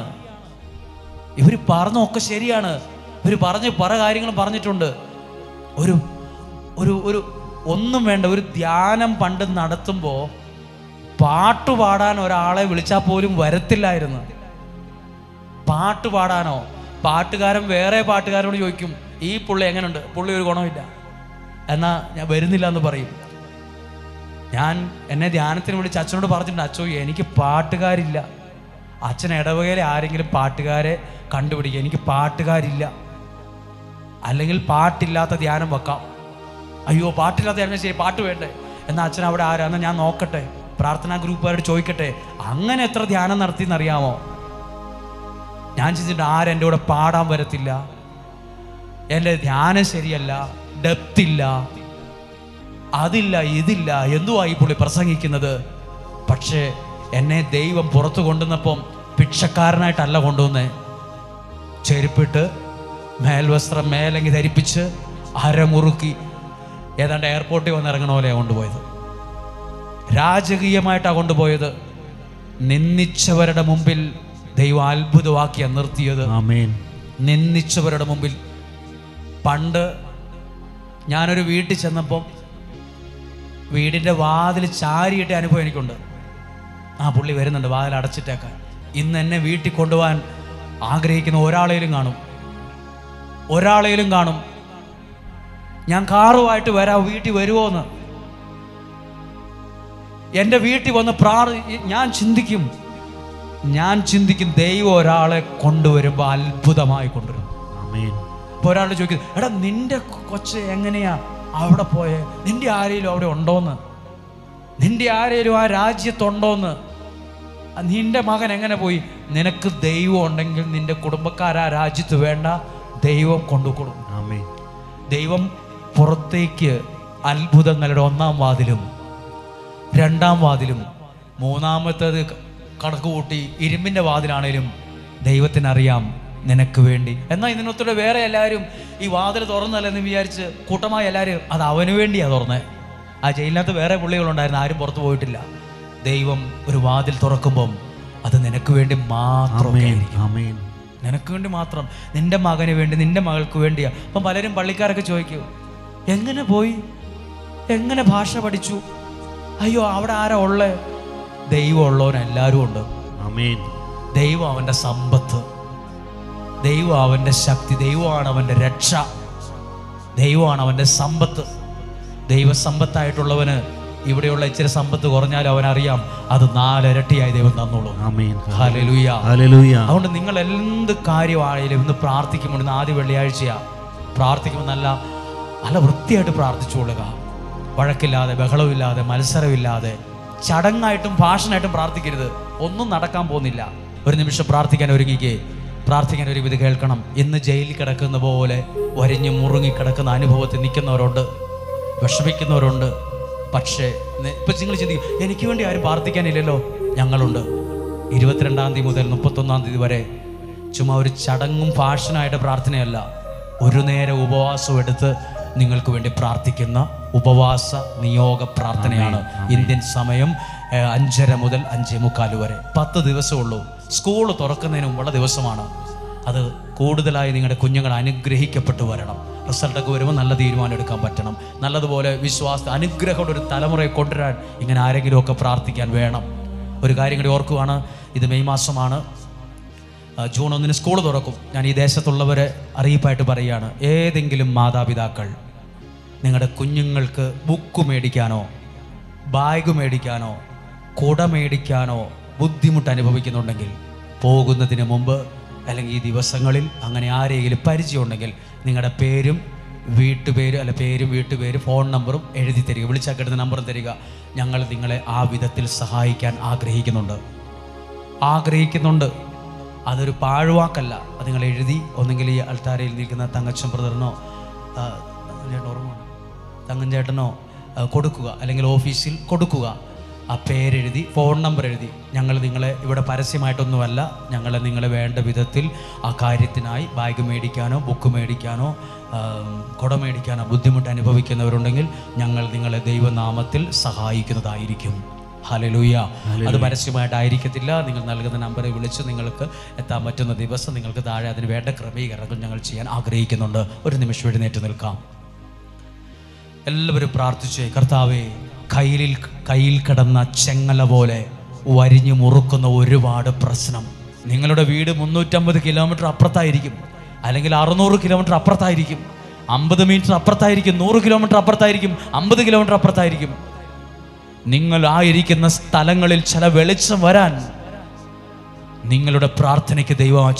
ഇവർ പറഞ്ഞ പല കാര്യങ്ങളും പറഞ്ഞിട്ടുണ്ട്. ഒരു ഒരു ഒരു ഒന്നും വേണ്ട. ഒരു ധ്യാനം പണ്ട് നടത്തുമ്പോൾ പാട്ട് പാടാൻ ഒരാളെ വിളിച്ചാൽ പോലും വരത്തില്ലായിരുന്നു. പാട്ട് പാടാനോ, പാട്ടുകാരൻ വേറെ പാട്ടുകാരോട് ചോദിക്കും, ഈ പുള്ളി എങ്ങനെയുണ്ട്, പുള്ളി ഒരു ഗുണമില്ല, എന്നാ ഞാൻ വരുന്നില്ല എന്ന് പറയും. എന്നെ ധ്യാനത്തിന് വിളിച്ച് അച്ഛനോട് പറഞ്ഞിട്ടുണ്ട്, അച്ഛോ എനിക്ക് പാട്ടുകാരില്ല. അച്ഛൻ ഇടവകയിലെ ആരെങ്കിലും പാട്ടുകാരെ കണ്ടുപിടിക്കുക, എനിക്ക് പാട്ടുകാരില്ല, അല്ലെങ്കിൽ പാട്ടില്ലാത്ത ധ്യാനം വെക്കാം. അയ്യോ പാട്ടില്ലാത്ത ധ്യാനം, ശരി പാട്ട് വേണ്ടേ, എന്നാൽ അച്ഛൻ അവിടെ ആരാ, എന്നാൽ ഞാൻ നോക്കട്ടെ, പ്രാർത്ഥനാ ഗ്രൂപ്പുകാരോട് ചോദിക്കട്ടെ. അങ്ങനെ എത്ര ധ്യാനം നടത്തിയെന്നറിയാമോ? ഞാൻ ചിന്തിച്ചിട്ട് ആരെൻ്റെ കൂടെ പാടാൻ വരത്തില്ല, എൻ്റെ ധ്യാനം ശരിയല്ല, ഡെപ്തില്ല, അതില്ല ഇതില്ല, എന്തുവാ ഈ പുള്ളി പ്രസംഗിക്കുന്നത്. പക്ഷേ എന്നെ ദൈവം പുറത്തു കൊണ്ടുവന്നപ്പം ഭിക്ഷക്കാരനായിട്ടല്ല കൊണ്ടുവന്നേ. ചെരുപ്പിട്ട് മേൽവസ്ത്രം മേലങ്കി ധരിപ്പിച്ച് അരമുറുക്കി ഏതാണ്ട് എയർപോർട്ടിൽ വന്ന് ഇറങ്ങണ പോലെയാണ് കൊണ്ടുപോയത്. രാജകീയമായിട്ടാണ് കൊണ്ടുപോയത്. നിന്ദിച്ചവരുടെ മുമ്പിൽ ദൈവം അത്ഭുതവാക്കിയാണ് നിർത്തിയത്. നിന്ദിച്ചവരുടെ മുമ്പിൽ. പണ്ട് ഞാനൊരു വീട്ടിൽ ചെന്നപ്പം വീടിൻ്റെ വാതിൽ ചാരിയിട്ട അനുഭവം എനിക്കുണ്ട്. ആ പുള്ളി വരുന്നുണ്ട്, വാതിൽ അടച്ചിട്ടേക്കാൻ. ഇന്ന് എന്നെ വീട്ടിൽ കൊണ്ടുപോകാൻ ആഗ്രഹിക്കുന്ന ഒരാളേലും കാണും. ഞാൻ കാറുമായിട്ട് വരാം, വീട്ടിൽ വരുമോ എന്ന്. എൻ്റെ വീട്ടിൽ വന്ന് ഞാൻ ചിന്തിക്കും ദൈവം ഒരാളെ കൊണ്ടുവരുമ്പോൾ അത്ഭുതമായി കൊണ്ടുവരും. അപ്പോൾ ഒരാൾ ചോദിക്കും, എടാ നിന്റെ കൊച്ച് എങ്ങനെയാ അവിടെ പോയെ, നിന്റെ ആരെങ്കിലും അവിടെ ഉണ്ടോന്ന്, നിന്റെ ആരെങ്കിലും ആ രാജ്യത്തുണ്ടോന്ന്, നിന്റെ മകൻ എങ്ങനെ പോയി. നിനക്ക് ദൈവം ഉണ്ടെങ്കിൽ നിന്റെ കുടുംബക്കാരാ രാജ്യത്ത് വേണ്ട, ദൈവം കൊണ്ടുകൊടുക്കും. ദൈവം പുറത്തേക്ക് അത്ഭുതങ്ങളുടെ 1-ാം വാതിലും 2-ാം വാതിലും 3-ാമത്തേത് കണക്ക് കൂട്ടി ഇരുമ്പിൻ്റെ വാതിലാണേലും ദൈവത്തിനറിയാം നിനക്ക് വേണ്ടി. എന്നാൽ ഇതിനൊത്തിടെ വേറെ എല്ലാവരും ഈ വാതിൽ തുറന്നല്ലെന്ന് വിചാരിച്ച് കൂട്ടമായി എല്ലാവരും അത് അവന് വേണ്ടിയാണ് തുറന്നേ. ആ ജയിലിനകത്ത് വേറെ പുള്ളികളുണ്ടായിരുന്നു, ആരും പുറത്തു പോയിട്ടില്ല. ദൈവം ഒരു വാതിൽ തുറക്കുമ്പം അത് നിനക്ക് വേണ്ടി മാത്രം, നിനക്ക് വേണ്ടി മാത്രം, നിന്റെ മകന് വേണ്ടി, നിന്റെ മകൾക്ക് വേണ്ടിയാ. അപ്പം പലരും പള്ളിക്കാരൊക്കെ ചോദിക്കൂ, എങ്ങനെ പോയി, എങ്ങനെ ഭാഷ പഠിച്ചു, അയ്യോ അവിടെ ആരാ ഉള്ളേ. ദൈവം ഉള്ളവൻ എല്ലാവരും ഉണ്ട്. ദൈവം അവൻ്റെ സമ്പത്ത്, ദൈവം അവൻ്റെ ശക്തി, ദൈവമാണ് അവൻ്റെ രക്ഷ, ദൈവമാണ് അവൻ്റെ സമ്പത്ത്. ദൈവസമ്പത്തായിട്ടുള്ളവന് ഇവിടെയുള്ള ഇച്ചിരി സമ്പത്ത് കുറഞ്ഞാലും അവനറിയാം അത് 4 ഇരട്ടിയായി ദൈവം തന്നോളൂ. ഹല്ലേലൂയ. അതുകൊണ്ട് നിങ്ങൾ എന്ത് കാര്യമാണെങ്കിലും ഇന്ന് പ്രാർത്ഥിക്കുമ്പോൾ, ഇന്ന് ആദ്യ വെള്ളിയാഴ്ചയാ, പ്രാർത്ഥിക്കുമ്പോൾ നല്ല വൃത്തിയായിട്ട് പ്രാർത്ഥിച്ചുകൊള്ളുക. വഴക്കില്ലാതെ, ബഹളമില്ലാതെ, മത്സരമില്ലാതെ, ചടങ്ങായിട്ടും ഭാഷണായിട്ടും പ്രാർത്ഥിക്കരുത്. ഒന്നും നടക്കാൻ പോകുന്നില്ല. ഒരു നിമിഷം പ്രാർത്ഥിക്കാൻ ഒരുങ്ങിക്കേ. പ്രാർത്ഥിക്കാൻ ഒരു വിധി കേൾക്കണം. ഇന്ന് ജയിലിൽ കിടക്കുന്ന പോലെ വരിഞ്ഞ് മുറുങ്ങിക്കിടക്കുന്ന അനുഭവത്തിൽ നിൽക്കുന്നവരുണ്ട്, വിഷമിക്കുന്നവരുണ്ട്. പക്ഷേ ഇപ്പം നിങ്ങൾ ചിന്തിക്കും, എനിക്ക് വേണ്ടി ആരും പ്രാർത്ഥിക്കാനില്ലല്ലോ. ഞങ്ങളുണ്ട്. 22-ാം തീയതി മുതൽ 31-ാം തീയതി വരെ ചുമ്മാ ഒരു ചടങ്ങും ഫാഷനായിട്ട് പ്രാർത്ഥനയല്ല, ഒരു നേരം ഉപവാസം എടുത്ത് നിങ്ങൾക്ക് വേണ്ടി പ്രാർത്ഥിക്കുന്ന ഉപവാസ നിയോഗ പ്രാർത്ഥനയാണ്. ഇന്ത്യൻ സമയം 5:30 മുതൽ 5:45 വരെ 10 ദിവസമുള്ളൂ. സ്കൂൾ തുറക്കുന്നതിന് മുമ്പുള്ള ദിവസമാണ്. അത് കൂടുതലായി നിങ്ങളുടെ കുഞ്ഞുങ്ങൾ അനുഗ്രഹിക്കപ്പെട്ടു വരണം. റിസൾട്ടൊക്കെ വരുമ്പോൾ നല്ല തീരുമാനം എടുക്കാൻ പറ്റണം. നല്ലതുപോലെ അനുഗ്രഹമുള്ള ഒരു തലമുറയെ കൊണ്ടുവരാൻ ഇങ്ങനെ ആരെങ്കിലുമൊക്കെ പ്രാർത്ഥിക്കാൻ വേണം. ഒരു കാര്യം കൂടി ഓർക്കുവാണ്, ഇത് മെയ് മാസമാണ്, ജൂൺ 1 സ്കൂൾ തുറക്കും. ഞാൻ ഈ ദേശത്തുള്ളവരെ അറിയിപ്പായിട്ട് പറയുകയാണ്, ഏതെങ്കിലും മാതാപിതാക്കൾ നിങ്ങളുടെ കുഞ്ഞുങ്ങൾക്ക് ബുക്ക് മേടിക്കാനോ ബാഗ് മേടിക്കാനോ കുട മേടിക്കാനോ ബുദ്ധിമുട്ട് അനുഭവിക്കുന്നുണ്ടെങ്കിൽ പോകുന്നതിന് മുമ്പ് അല്ലെങ്കിൽ ഈ ദിവസങ്ങളിൽ അങ്ങനെ ആരെങ്കിലും പരിചയമുണ്ടെങ്കിൽ നിങ്ങളുടെ പേരും വീട്ടുപേര് വീട്ടുപേര് ഫോൺ നമ്പറും എഴുതി തരിക, വിളിച്ചാൽ കിട്ടുന്ന നമ്പറും തരിക. ഞങ്ങൾ നിങ്ങളെ ആ വിധത്തിൽ സഹായിക്കാൻ ആഗ്രഹിക്കുന്നുണ്ട്. അതൊരു പാഴ്വാക്കല്ല. അത് നിങ്ങൾ എഴുതി ഒന്നെങ്കിൽ ഈ അൾത്താരയിൽ നിൽക്കുന്ന തങ്കച്ചൻ ബ്രദറിനോ തങ്ങൻ ചേട്ടനോ കൊടുക്കുക, അല്ലെങ്കിൽ ഓഫീസിൽ കൊടുക്കുക. ആ പേരെഴുതി ഫോൺ നമ്പർ എഴുതി, ഞങ്ങൾ നിങ്ങളെ ഇവിടെ പരസ്യമായിട്ടൊന്നുമല്ല, നിങ്ങളെ വേണ്ട വിധത്തിൽ ആ കാര്യത്തിനായി ബാഗ് മേടിക്കാനോ ബുക്ക് മേടിക്കാനോ കുട മേടിക്കാനോ ബുദ്ധിമുട്ട് അനുഭവിക്കുന്നവരുണ്ടെങ്കിൽ ഞങ്ങൾ നിങ്ങളെ ദൈവനാമത്തിൽ സഹായിക്കുന്നതായിരിക്കും. ഹല്ലേലൂയ. അത് പരസ്യമായിട്ടായിരിക്കത്തില്ല. നിങ്ങൾ നൽകുന്ന നമ്പറെ വിളിച്ച് നിങ്ങൾക്ക് എത്താൻ പറ്റുന്ന ദിവസം നിങ്ങൾക്ക് താഴെ അതിന് വേണ്ട ക്രമീകരണങ്ങൾ ഞങ്ങൾ ചെയ്യാൻ ആഗ്രഹിക്കുന്നുണ്ട്. ഒരു നിമിഷം എഴുന്നേറ്റ് നിൽക്കാം. എല്ലാവരും പ്രാർത്ഥിച്ചേ. കർത്താവേ, കയ്യിൽ കിടന്ന ചെങ്ങല പോലെ വരിഞ്ഞു മുറുക്കുന്ന ഒരുപാട് പ്രശ്നം. നിങ്ങളുടെ വീട് 350 കിലോമീറ്റർ അപ്പുറത്തായിരിക്കും, അല്ലെങ്കിൽ 600 കിലോമീറ്റർ അപ്പുറത്തായിരിക്കും, 50 മീറ്റർ അപ്പുറത്തായിരിക്കും, 100 കിലോമീറ്റർ അപ്പുറത്തായിരിക്കും, 50 കിലോമീറ്റർ അപ്പുറത്തായിരിക്കും. നിങ്ങൾ ആയിരിക്കുന്ന സ്ഥലങ്ങളിൽ ചില വെളിച്ചം വരാൻ നിങ്ങളുടെ പ്രാർത്ഥനയ്ക്ക് ദൈവം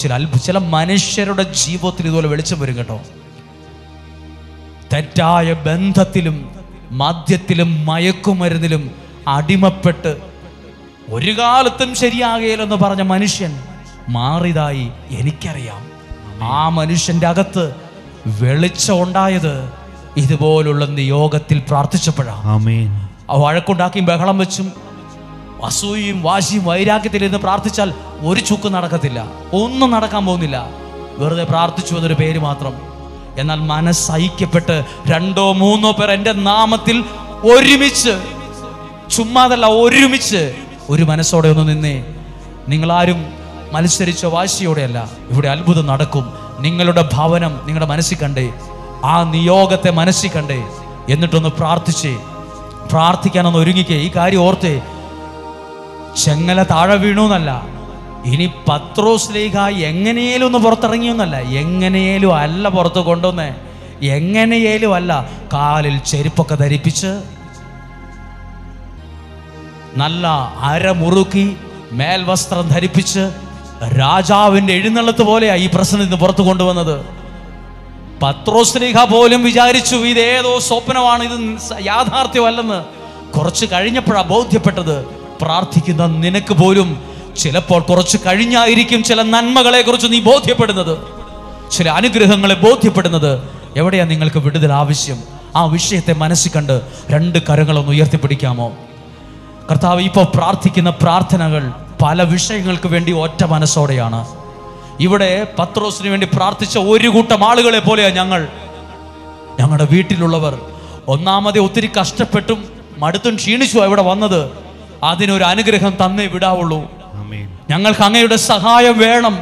ചില മനുഷ്യരുടെ ജീവിതത്തിൽ ഇതുപോലെ വെളിച്ചം വരും കേട്ടോ. തെറ്റായ ബന്ധത്തിലും മദ്യത്തിലും മയക്കുമരുന്നിലും അടിമപ്പെട്ട് ഒരു കാലത്തും ശരിയാകുകയില്ലെന്ന് പറഞ്ഞ മനുഷ്യൻ മാറിയതായി എനിക്കറിയാം. ആ മനുഷ്യന്റെ അകത്ത് വെളിച്ചം ഉണ്ടായത് ഇതുപോലുള്ള നിയോഗത്തിൽ പ്രാർത്ഥിച്ചപ്പോഴാണ്. ആമേൻ. ആ വഴക്കുണ്ടാക്കിയും ബഹളം വെച്ചും അസൂയയും വാശിയും വൈരാഗ്യത്തിൽ ഇരുന്ന് പ്രാർത്ഥിച്ചാൽ ഒരു ചുക്ക് നടക്കത്തില്ല, ഒന്നും നടക്കാൻ പോകുന്നില്ല. വെറുതെ പ്രാർത്ഥിച്ചു എന്നൊരു പേര് മാത്രം. എന്നാൽ മനസ്സൈക്യപ്പെട്ട് 2 or 3 പേർ എൻ്റെ നാമത്തിൽ ഒരുമിച്ച്, ചുമ്മാതല്ല ഒരുമിച്ച് ഒരു മനസ്സോടെ ഒന്ന് നിന്നേ. നിങ്ങളാരും മത്സരിച്ച വാശിയോടെയല്ല. ഇവിടെ അത്ഭുതം നടക്കും. നിങ്ങളുടെ ഭവനം നിങ്ങളുടെ മനസ്സിൽ കണ്ടേ, ആ നിയോഗത്തെ മനസ്സിൽ കണ്ടേ, എന്നിട്ടൊന്ന് പ്രാർത്ഥിച്ചേ. പ്രാർത്ഥിക്കാനൊന്ന് ഒരുങ്ങിക്കേ. ഈ കാര്യം ഓർത്തേ, ചെങ്ങല താഴെ വീണു എന്നല്ല, ഇനി പത്രോസ്ലീഹ എങ്ങനെയേലും ഒന്ന് പുറത്തിറങ്ങിയൊന്നല്ല, എങ്ങനെയേലും അല്ല പുറത്ത് കൊണ്ടുവന്നേ, എങ്ങനെയേലും അല്ല. കാലിൽ ചെരുപ്പൊക്കെ ധരിപ്പിച്ച് നല്ല അരമുറുക്കി മേൽവസ്ത്രം ധരിപ്പിച്ച് രാജാവിന്റെ എഴുന്നള്ളത്ത് പോലെയാ ഈ പ്രശ്നം ഇന്ന് പുറത്തു കൊണ്ടുവന്നത്. പത്രോസ്ലീഹ പോലും വിചാരിച്ചു ഇതേതോ സ്വപ്നമാണ്, ഇത് യാഥാർത്ഥ്യമല്ലെന്ന്. കുറച്ച് കഴിഞ്ഞപ്പോഴാണ് ബോധ്യപ്പെട്ടത്. പ്രാർത്ഥിക്കുന്ന നിനക്ക് പോലും ചിലപ്പോൾ കുറച്ച് കഴിഞ്ഞായിരിക്കും ചില നന്മകളെ കുറിച്ച് നീ ബോധ്യപ്പെടുന്നത്, ചില അനുഗ്രഹങ്ങളെ ബോധ്യപ്പെടുന്നത്. എവിടെയാ നിങ്ങൾക്ക് വിടുതൽ ആവശ്യം? ആ വിഷയത്തെ മനസ്സിൽ കണ്ട് 2 കരങ്ങളൊന്ന് ഉയർത്തിപ്പിടിക്കാമോ? കർത്താവ്, ഇപ്പോൾ പ്രാർത്ഥിക്കുന്ന പ്രാർത്ഥനകൾ പല വിഷയങ്ങൾക്ക് വേണ്ടി ഒറ്റ മനസ്സോടെയാണ്. ഇവിടെ പത്രോസിന് വേണ്ടി പ്രാർത്ഥിച്ച ഒരു കൂട്ടം ആളുകളെ പോലെയാണ് ഞങ്ങളുടെ വീട്ടിലുള്ളവർ. ഒന്നാമത് ഒത്തിരി കഷ്ടപ്പെട്ടും മടുത്തും ക്ഷീണിച്ചു ഇവിടെ വന്നത്. അതിനൊരു അനുഗ്രഹം തന്നേ വിടാവുള്ളൂ. ഞങ്ങൾക്ക് അങ്ങയുടെ സഹായം വേണം.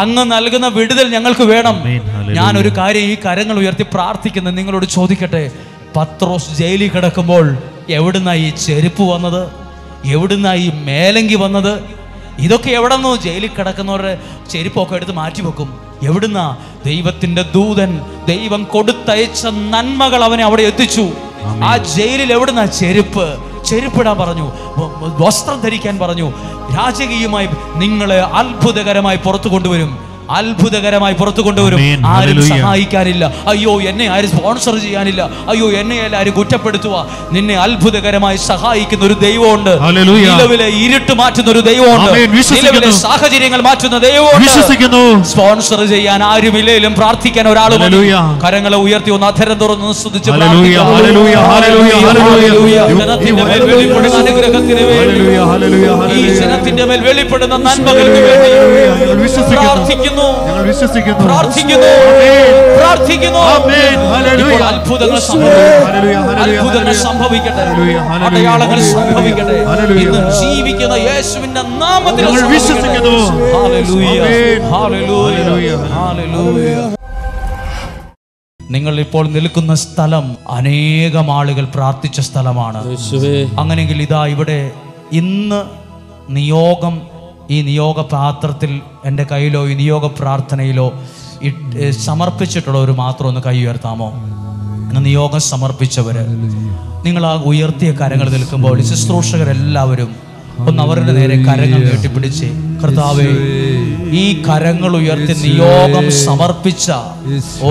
അങ്ങ് നൽകുന്ന വിടുതൽ ഞങ്ങൾക്ക് വേണം. ഞാനൊരു കാര്യം ഈ കരങ്ങൾ ഉയർത്തി പ്രാർത്ഥിക്കുന്നത് നിങ്ങളോട് ചോദിക്കട്ടെ. പത്രോസ് ജയിലിൽ കിടക്കുമ്പോൾ എവിടുന്നാ ഈ ചെരുപ്പ് വന്നത്? എവിടുന്നാ ഈ മേലങ്കി വന്നത്? ഇതൊക്കെ എവിടെന്നോ ജയിലിൽ കിടക്കുന്നവരുടെ ചെരുപ്പൊക്കെ എടുത്ത് മാറ്റിവെക്കും. എവിടുന്നാ? ദൈവത്തിന്റെ ദൂതൻ, ദൈവം കൊടുത്തയച്ച നന്മകൾ അവനെ അവിടെ എത്തിച്ചു. ആ ജയിലിൽ എവിടുന്നാ ചെരുപ്പിടാൻ പറഞ്ഞു, വസ്ത്രം ധരിക്കാൻ പറഞ്ഞു. രാജകീയമായി നിങ്ങളെ അത്ഭുതകരമായി പുറത്തു കൊണ്ടുവരും, അത്ഭുതകരമായി പുറത്തു കൊണ്ടുവരും. ആരും സഹായിക്കാനില്ല, അയ്യോ എന്നെ ആരും സ്പോൺസർ ചെയ്യാനില്ല, അയ്യോ എന്നെ എല്ലാവരും കുറ്റപ്പെടുത്തുക. നിന്നെ അത്ഭുതകരമായി സഹായിക്കുന്ന ഒരു ദൈവമുണ്ട്. നിലവിലെ ഇരുട്ട് മാറ്റുന്ന ഒരു ദൈവമുണ്ട്. നിലവിലെ സാഹചര്യങ്ങൾ മാറ്റുന്ന ദൈവമുണ്ട്. സ്പോൺസർ ചെയ്യാൻ ആരുമില്ലെങ്കിലും പ്രാർത്ഥിക്കാൻ ഒരാളും. കരങ്ങളെ ഉയർത്തി ഒന്ന് അധരം തുറന്ന് സ്തുതിച്ച് ജനത്തിന്റെ മേൽ വെളിപ്പെടുന്ന അനുഗ്രഹത്തിന് വേണ്ടി, ഈ ജനത്തിന്റെ മേൽ വെളിപ്പെടുന്ന നന്മകൾക്ക് വേണ്ടി പ്രാർത്ഥിക്കുന്നു. പ്രാർത്ഥിക്കുന്നു. അത്ഭുതങ്ങൾ സംഭവിക്കട്ടെ, അടയാളങ്ങൾ സംഭവിക്കട്ടെ. ഇന്ന് ജീവിക്കുന്ന യേശുവിന്റെ നാമത്തിൽ വിശ്വസിക്കുന്നു. നിങ്ങൾ ഇപ്പോൾ നിൽക്കുന്ന സ്ഥലം അനേകം ആളുകൾ പ്രാർത്ഥിച്ച സ്ഥലമാണ്. അങ്ങനെയെങ്കിൽ ഇതാ ഇവിടെ ഇന്ന് നിയോഗം, ഈ നിയോഗ പാത്രത്തിൽ എൻ്റെ കയ്യിലോ ഈ നിയോഗ പ്രാർത്ഥനയിലോ സമർപ്പിച്ചിട്ടുള്ളവർ മാത്രം ഒന്ന് കൈ ഉയർത്താമോ? നിയോഗം സമർപ്പിച്ചവര്, നിങ്ങൾ ആ ഉയർത്തിയ കരങ്ങൾ നിൽക്കുമ്പോൾ ശുശ്രൂഷകരെല്ലാവരും ഒന്ന് അവരുടെ നേരെ കരങ്ങൾ നീട്ടിപ്പിടിച്ച്, കർത്താവേ, ഈ കരങ്ങൾ ഉയർത്തി നിയോഗം സമർപ്പിച്ച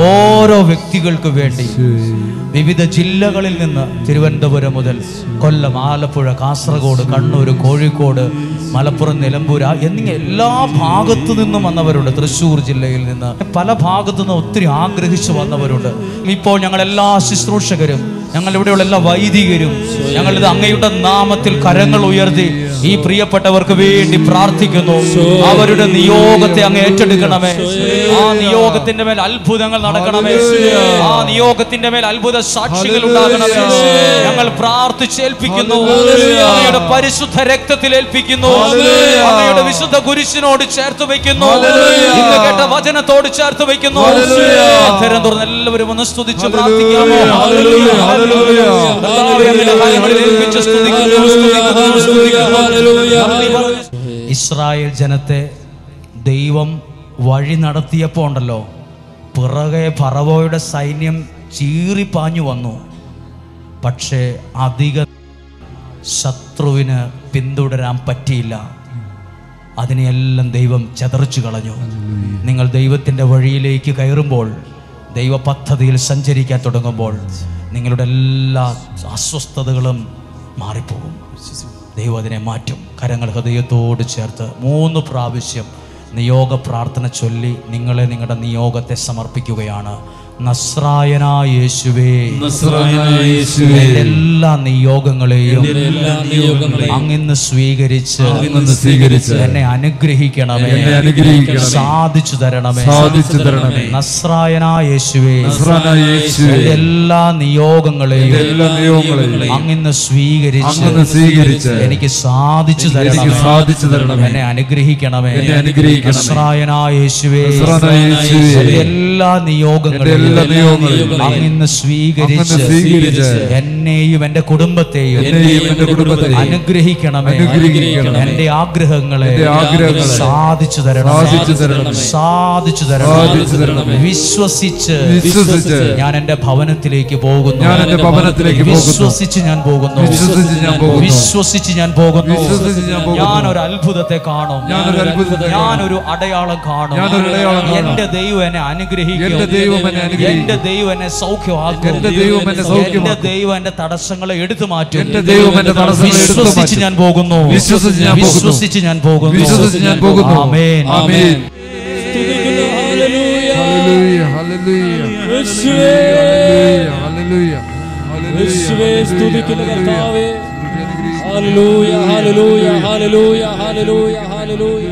ഓരോ വ്യക്തികൾക്ക് വേണ്ടി വിവിധ ജില്ലകളിൽ നിന്ന്, തിരുവനന്തപുരം മുതൽ കൊല്ലം, ആലപ്പുഴ, കാസർഗോഡ്, കണ്ണൂർ, കോഴിക്കോട്, മലപ്പുറം, നിലമ്പൂർ എന്നിങ്ങനെ എല്ലാ ഭാഗത്തു നിന്നും വന്നവരുണ്ട്. തൃശ്ശൂർ ജില്ലയിൽ നിന്ന് പല ഭാഗത്തു നിന്ന് ഒത്തിരി ആഗ്രഹിച്ചു വന്നവരുണ്ട്. ഇപ്പോൾ ഞങ്ങളെല്ലാ ശുശ്രൂഷകരും, ഞങ്ങളിവിടെയുള്ള എല്ലാ വൈദികരും, ഞങ്ങളിത് അങ്ങയുടെ നാമത്തിൽ കരങ്ങൾ ഉയർത്തി ഈ പ്രിയപ്പെട്ടവർക്ക് വേണ്ടി പ്രാർത്ഥിക്കുന്നു. അവരുടെ നിയോഗത്തെ അങ്ങ് ഏറ്റെടുക്കണമേ. ആ നിയോഗത്തിന്റെ മേൽ അത്ഭുതങ്ങൾ നടക്കണമേ. ആ നിയോഗത്തിന്റെ മേൽ അത്ഭുത സാക്ഷികൾ ഉണ്ടാകണമേ. ഞങ്ങൾ പ്രാർത്ഥിച്ചേൽപ്പിക്കുന്നു. അങ്ങയുടെ പരിശുദ്ധ രക്തത്തിൽ ഏൽപ്പിക്കുന്നു. അങ്ങയുടെ വിശുദ്ധ കുരിശിനോട് ചേർത്ത് വയ്ക്കുന്നു. ഇന്ന് കേട്ട വചനത്തോട് ചേർത്ത് വയ്ക്കുന്നു. അധരം തുറന്ന് എല്ലാവരും ഒന്ന് സ്തുതിച്ച് പ്രാർത്ഥിക്കാമോ? കരമടിച്ച് സ്തുതിക്കുന്നു. ഇസ്രായേൽ ജനത്തെ ദൈവം വഴി നടത്തിയപ്പോൾ ഉണ്ടല്ലോ, പിറകെ ഫറവോയുടെ സൈന്യം ചീറിപ്പാഞ്ഞു വന്നു. പക്ഷേ അധിക ശത്രുവിന് പിന്തുടരാൻ പറ്റിയില്ല. അതിനെയെല്ലാം ദൈവം ചതറിച്ചു കളഞ്ഞു. നിങ്ങൾ ദൈവത്തിൻ്റെ വഴിയിലേക്ക് കയറുമ്പോൾ, ദൈവ പദ്ധതിയിൽ സഞ്ചരിക്കാൻ തുടങ്ങുമ്പോൾ നിങ്ങളുടെ എല്ലാ അസ്വസ്ഥതകളും മാറിപ്പോകും. ദൈവം അതിനെ മാറ്റും. കരങ്ങൾ ഹൃദയത്തോട് ചേർത്ത് 3 പ്രാവശ്യം നിയോഗ പ്രാർത്ഥന ചൊല്ലി നിങ്ങളെ നിങ്ങളുടെ നിയോഗത്തെ സമർപ്പിക്കുകയാണ്. നസ്രായനായ യേശുവേ, എല്ലാ നിയോഗങ്ങളെയും അങ്ങിന്ന് സ്വീകരിച്ച് എന്നെ അനുഗ്രഹിക്കണമേ, സാധിച്ചു തരണമേ. നസ്രായനായ യേശുവേ, എല്ലാ നിയോഗങ്ങളെയും അങ്ങിന്ന് സ്വീകരിച്ച് എനിക്ക് സാധിച്ചു തരണമേ, എന്നെ അനുഗ്രഹിക്കണമേ. നസ്രായനായ യേശുവേ, എല്ലാ നിയോഗങ്ങളെയും അങ്ങിന്ന് സ്വീകരിച്ച് എന്നെയും എന്റെ കുടുംബത്തെയും അനുഗ്രഹിക്കണമേ. എന്റെ ആഗ്രഹങ്ങളെ സാധിച്ചു തരണം. വിശ്വസിച്ച് ഞാൻ എന്റെ ഭവനത്തിലേക്ക് പോകുന്നു. വിശ്വസിച്ച് ഞാൻ പോകുന്നു. ഞാൻ ഒരു അത്ഭുതത്തെ കാണും. ഞാനൊരു അടയാളം കാണും. എന്റെ ദൈവം എന്നെ അനുഗ്രഹിക്കും. എന്റെ ദൈവം എന്നെ സൗഖ്യമാക്കും. എന്റെ ദൈവം എന്റെ തടസ്സങ്ങളെ എടുത്തു മാറ്റും. വിശ്വസിച്ച് ഞാൻ പോകുന്നു. Amen. Hallelujah hallelujah hallelujah hallelujah hallelujah.